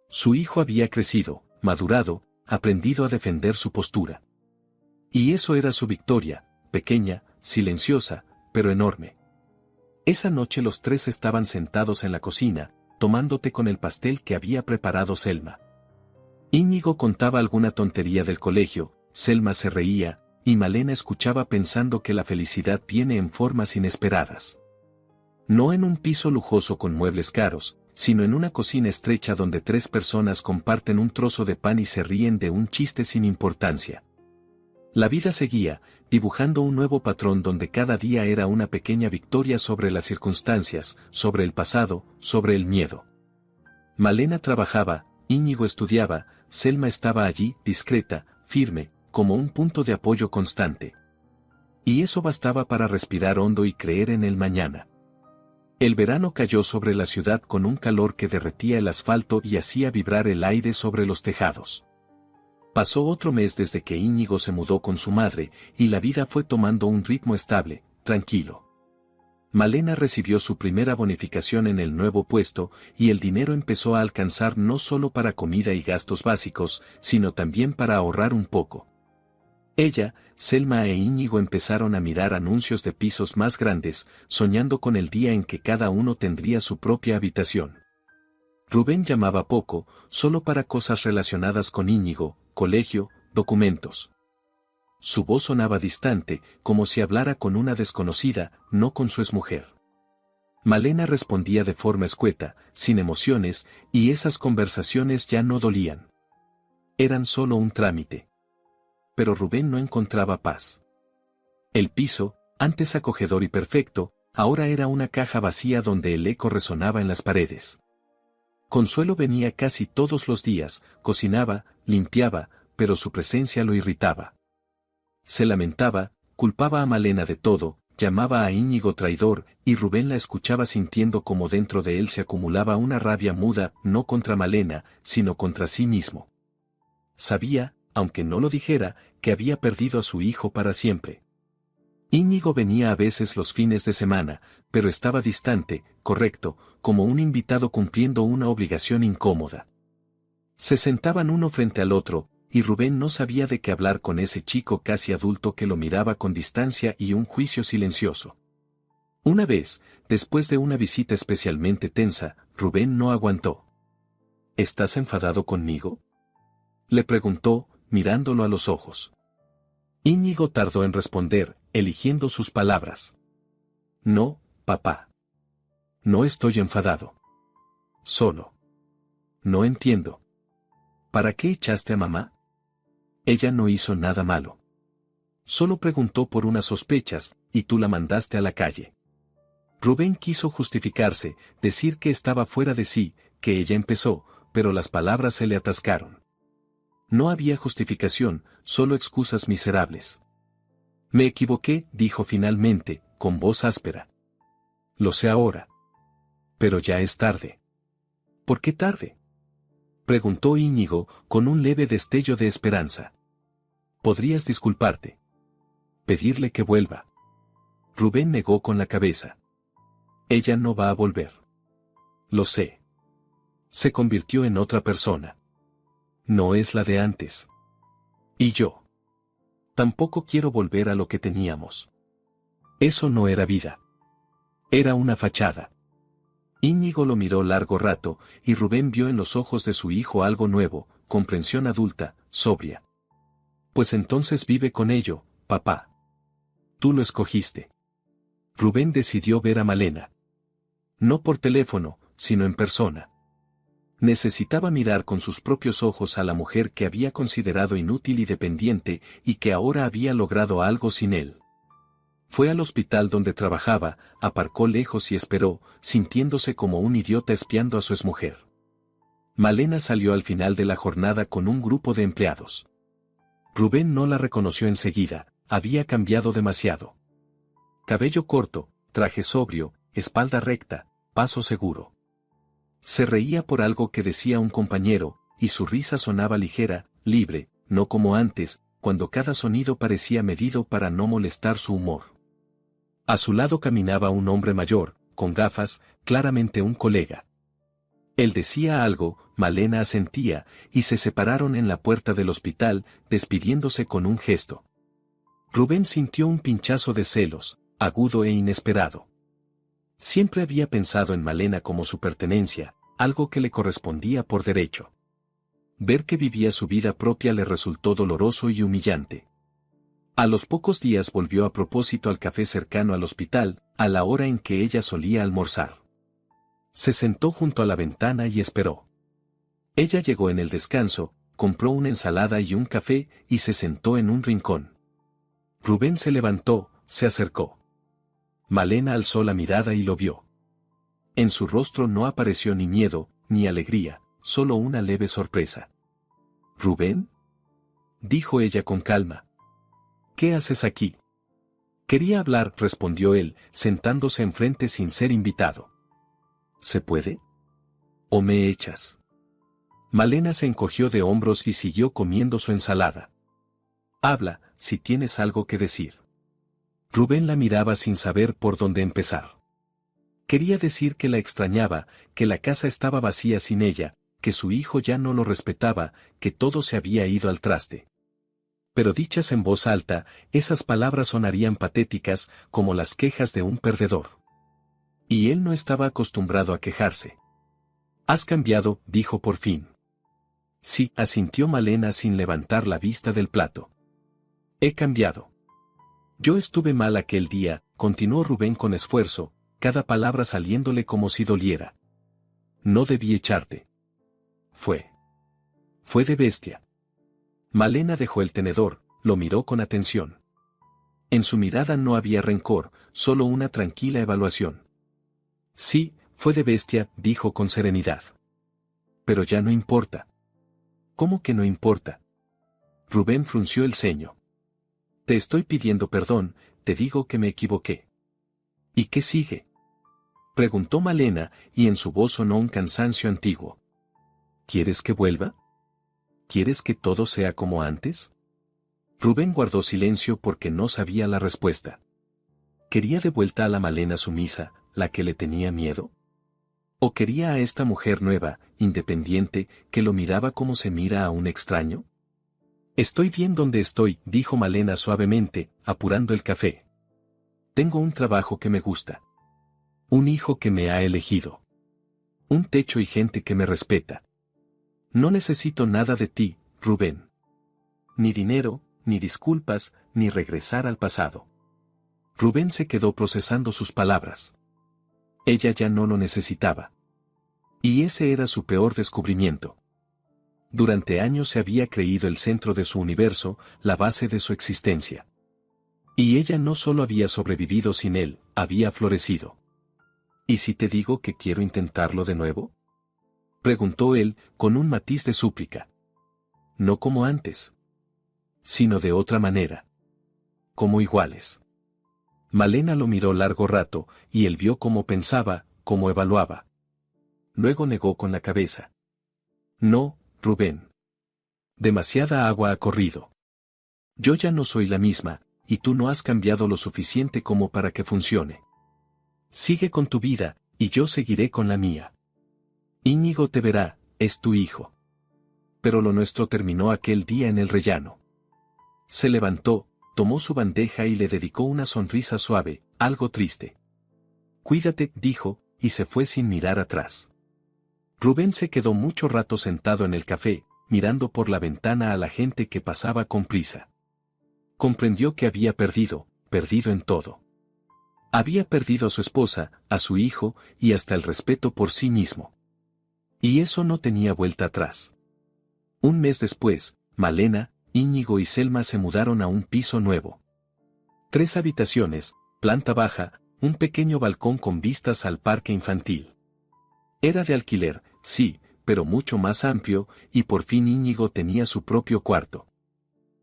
[SPEAKER 2] Su hijo había crecido, madurado, aprendido a defender su postura. Y eso era su victoria, pequeña, silenciosa, pero enorme. Esa noche los tres estaban sentados en la cocina, tomando té con el pastel que había preparado Selma. Íñigo contaba alguna tontería del colegio, Selma se reía, y Malena escuchaba pensando que la felicidad viene en formas inesperadas. No en un piso lujoso con muebles caros, sino en una cocina estrecha donde 3 personas comparten un trozo de pan y se ríen de un chiste sin importancia. La vida seguía, dibujando un nuevo patrón donde cada día era una pequeña victoria sobre las circunstancias, sobre el pasado, sobre el miedo. Malena trabajaba, Íñigo estudiaba, Selma estaba allí, discreta, firme, como un punto de apoyo constante. Y eso bastaba para respirar hondo y creer en el mañana. El verano cayó sobre la ciudad con un calor que derretía el asfalto y hacía vibrar el aire sobre los tejados. Pasó otro mes desde que Íñigo se mudó con su madre, y la vida fue tomando un ritmo estable, tranquilo. Malena recibió su primera bonificación en el nuevo puesto, y el dinero empezó a alcanzar no solo para comida y gastos básicos, sino también para ahorrar un poco. Ella, Selma e Íñigo empezaron a mirar anuncios de pisos más grandes, soñando con el día en que cada uno tendría su propia habitación. Rubén llamaba poco, solo para cosas relacionadas con Íñigo, colegio, documentos. Su voz sonaba distante, como si hablara con una desconocida, no con su exmujer. Malena respondía de forma escueta, sin emociones, y esas conversaciones ya no dolían. Eran solo un trámite. Pero Rubén no encontraba paz. El piso, antes acogedor y perfecto, ahora era una caja vacía donde el eco resonaba en las paredes. Consuelo venía casi todos los días, cocinaba, limpiaba, pero su presencia lo irritaba. Se lamentaba, culpaba a Malena de todo, llamaba a Íñigo traidor, y Rubén la escuchaba sintiendo como dentro de él se acumulaba una rabia muda, no contra Malena, sino contra sí mismo. Sabía, aunque no lo dijera, que había perdido a su hijo para siempre. Íñigo venía a veces los fines de semana, pero estaba distante, correcto, como un invitado cumpliendo una obligación incómoda. Se sentaban uno frente al otro, y Rubén no sabía de qué hablar con ese chico casi adulto que lo miraba con distancia y un juicio silencioso. Una vez, después de una visita especialmente tensa, Rubén no aguantó. ¿Estás enfadado conmigo?, le preguntó, mirándolo a los ojos. Íñigo tardó en responder, eligiendo sus palabras. No, papá. No estoy enfadado. Solo. No entiendo. ¿Para qué echaste a mamá? Ella no hizo nada malo. Solo preguntó por unas sospechas, y tú la mandaste a la calle. Rubén quiso justificarse, decir que estaba fuera de sí, que ella empezó, pero las palabras se le atascaron. No había justificación, solo excusas miserables. Me equivoqué, dijo finalmente, con voz áspera. Lo sé ahora. Pero ya es tarde. ¿Por qué tarde?, preguntó Íñigo, con un leve destello de esperanza. Podrías disculparte. Pedirle que vuelva. Rubén negó con la cabeza. Ella no va a volver. Lo sé. Se convirtió en otra persona. No es la de antes. Y yo. Tampoco quiero volver a lo que teníamos. Eso no era vida. Era una fachada. Íñigo lo miró largo rato, y Rubén vio en los ojos de su hijo algo nuevo, comprensión adulta, sobria. Pues entonces vive con ello, papá. Tú lo escogiste. Rubén decidió ver a Malena. No por teléfono, sino en persona. Necesitaba mirar con sus propios ojos a la mujer que había considerado inútil y dependiente y que ahora había logrado algo sin él. Fue al hospital donde trabajaba, aparcó lejos y esperó, sintiéndose como un idiota espiando a su exmujer. Malena salió al final de la jornada con un grupo de empleados. Rubén no la reconoció enseguida, había cambiado demasiado. Cabello corto, traje sobrio, espalda recta, paso seguro. Se reía por algo que decía un compañero, y su risa sonaba ligera, libre, no como antes, cuando cada sonido parecía medido para no molestar su humor. A su lado caminaba un hombre mayor, con gafas, claramente un colega. Él decía algo, Malena asentía, y se separaron en la puerta del hospital, despidiéndose con un gesto. Rubén sintió un pinchazo de celos, agudo e inesperado. Siempre había pensado en Malena como su pertenencia, algo que le correspondía por derecho. Ver que vivía su vida propia le resultó doloroso y humillante. A los pocos días volvió a propósito al café cercano al hospital, a la hora en que ella solía almorzar. Se sentó junto a la ventana y esperó. Ella llegó en el descanso, compró una ensalada y un café y se sentó en un rincón. Rubén se levantó, se acercó. Malena alzó la mirada y lo vio. En su rostro no apareció ni miedo, ni alegría, solo una leve sorpresa. ¿Rubén?, dijo ella con calma. ¿Qué haces aquí? Quería hablar, respondió él, sentándose enfrente sin ser invitado. ¿Se puede? ¿O me echas? Malena se encogió de hombros y siguió comiendo su ensalada. Habla, si tienes algo que decir. Rubén la miraba sin saber por dónde empezar. Quería decir que la extrañaba, que la casa estaba vacía sin ella, que su hijo ya no lo respetaba, que todo se había ido al traste. Pero dichas en voz alta, esas palabras sonarían patéticas, como las quejas de un perdedor. Y él no estaba acostumbrado a quejarse. «Has cambiado», dijo por fin. «Sí», asintió Malena sin levantar la vista del plato. «He cambiado. Yo estuve mal aquel día», continuó Rubén con esfuerzo, cada palabra saliéndole como si doliera. «No debí echarte. Fue de bestia». Malena dejó el tenedor, lo miró con atención. En su mirada no había rencor, solo una tranquila evaluación. «Sí, fue de bestia», dijo con serenidad. «Pero ya no importa». «¿Cómo que no importa?» Rubén frunció el ceño. «Te estoy pidiendo perdón, te digo que me equivoqué». «¿Y qué sigue?», preguntó Malena, y en su voz sonó un cansancio antiguo. «¿Quieres que vuelva? ¿Quieres que todo sea como antes?». Rubén guardó silencio porque no sabía la respuesta. ¿Quería de vuelta a la Malena sumisa, la que le tenía miedo? ¿O quería a esta mujer nueva, independiente, que lo miraba como se mira a un extraño? «Estoy bien donde estoy», dijo Malena suavemente, apurando el café. «Tengo un trabajo que me gusta. Un hijo que me ha elegido. Un techo y gente que me respeta. No necesito nada de ti, Rubén. Ni dinero, ni disculpas, ni regresar al pasado». Rubén se quedó procesando sus palabras. Ella ya no lo necesitaba. Y ese era su peor descubrimiento. Durante años se había creído el centro de su universo, la base de su existencia. Y ella no solo había sobrevivido sin él, había florecido. ¿Y si te digo que quiero intentarlo de nuevo?, preguntó él, con un matiz de súplica. No como antes, sino de otra manera. Como iguales. Malena lo miró largo rato, y él vio cómo pensaba, cómo evaluaba. Luego negó con la cabeza. No, Rubén. Demasiada agua ha corrido. Yo ya no soy la misma, y tú no has cambiado lo suficiente como para que funcione. Sigue con tu vida, y yo seguiré con la mía. Íñigo te verá, es tu hijo. Pero lo nuestro terminó aquel día en el rellano. Se levantó, tomó su bandeja y le dedicó una sonrisa suave, algo triste. Cuídate, dijo, y se fue sin mirar atrás. Rubén se quedó mucho rato sentado en el café, mirando por la ventana a la gente que pasaba con prisa. Comprendió que había perdido en todo. Había perdido a su esposa, a su hijo, y hasta el respeto por sí mismo. Y eso no tenía vuelta atrás. Un mes después, Malena, Íñigo y Selma se mudaron a un piso nuevo. 3 habitaciones, planta baja, un pequeño balcón con vistas al parque infantil. Era de alquiler, sí, pero mucho más amplio, y por fin Íñigo tenía su propio cuarto.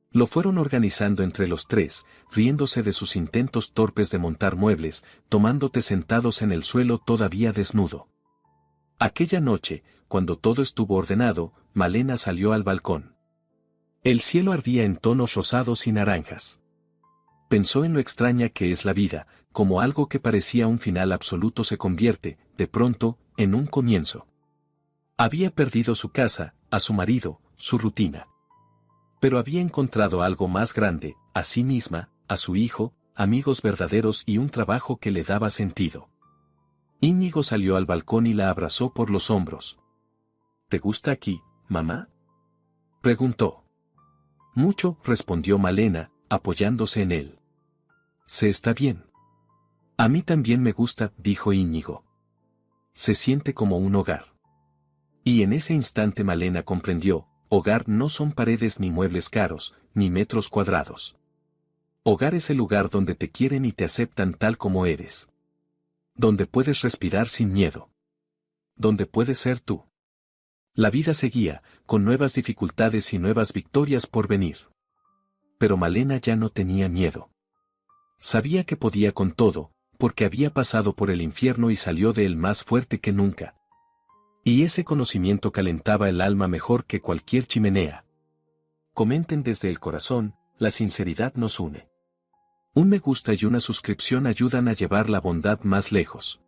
[SPEAKER 2] Lo fueron organizando entre los 3, riéndose de sus intentos torpes de montar muebles, tomándote sentados en el suelo todavía desnudo. Aquella noche, cuando todo estuvo ordenado, Malena salió al balcón. El cielo ardía en tonos rosados y naranjas. Pensó en lo extraña que es la vida, como algo que parecía un final absoluto se convierte, de pronto, en un comienzo. Había perdido su casa, a su marido, su rutina. Pero había encontrado algo más grande, a sí misma, a su hijo, amigos verdaderos y un trabajo que le daba sentido. Íñigo salió al balcón y la abrazó por los hombros. ¿Te gusta aquí, mamá?, preguntó. Mucho, respondió Malena, apoyándose en él. Se está bien. A mí también me gusta, dijo Íñigo. Se siente como un hogar. Y en ese instante Malena comprendió, hogar no son paredes ni muebles caros, ni metros cuadrados. Hogar es el lugar donde te quieren y te aceptan tal como eres. Donde puedes respirar sin miedo. Donde puedes ser tú. La vida seguía, con nuevas dificultades y nuevas victorias por venir. Pero Malena ya no tenía miedo. Sabía que podía con todo, porque había pasado por el infierno y salió de él más fuerte que nunca. Y ese conocimiento calentaba el alma mejor que cualquier chimenea. Comenten desde el corazón, la sinceridad nos une. Un me gusta y una suscripción ayudan a llevar la bondad más lejos.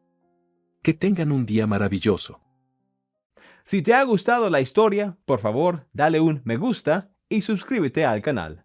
[SPEAKER 2] Que tengan un día maravilloso.
[SPEAKER 1] Si te ha gustado la historia, por favor, dale un me gusta y suscríbete al canal.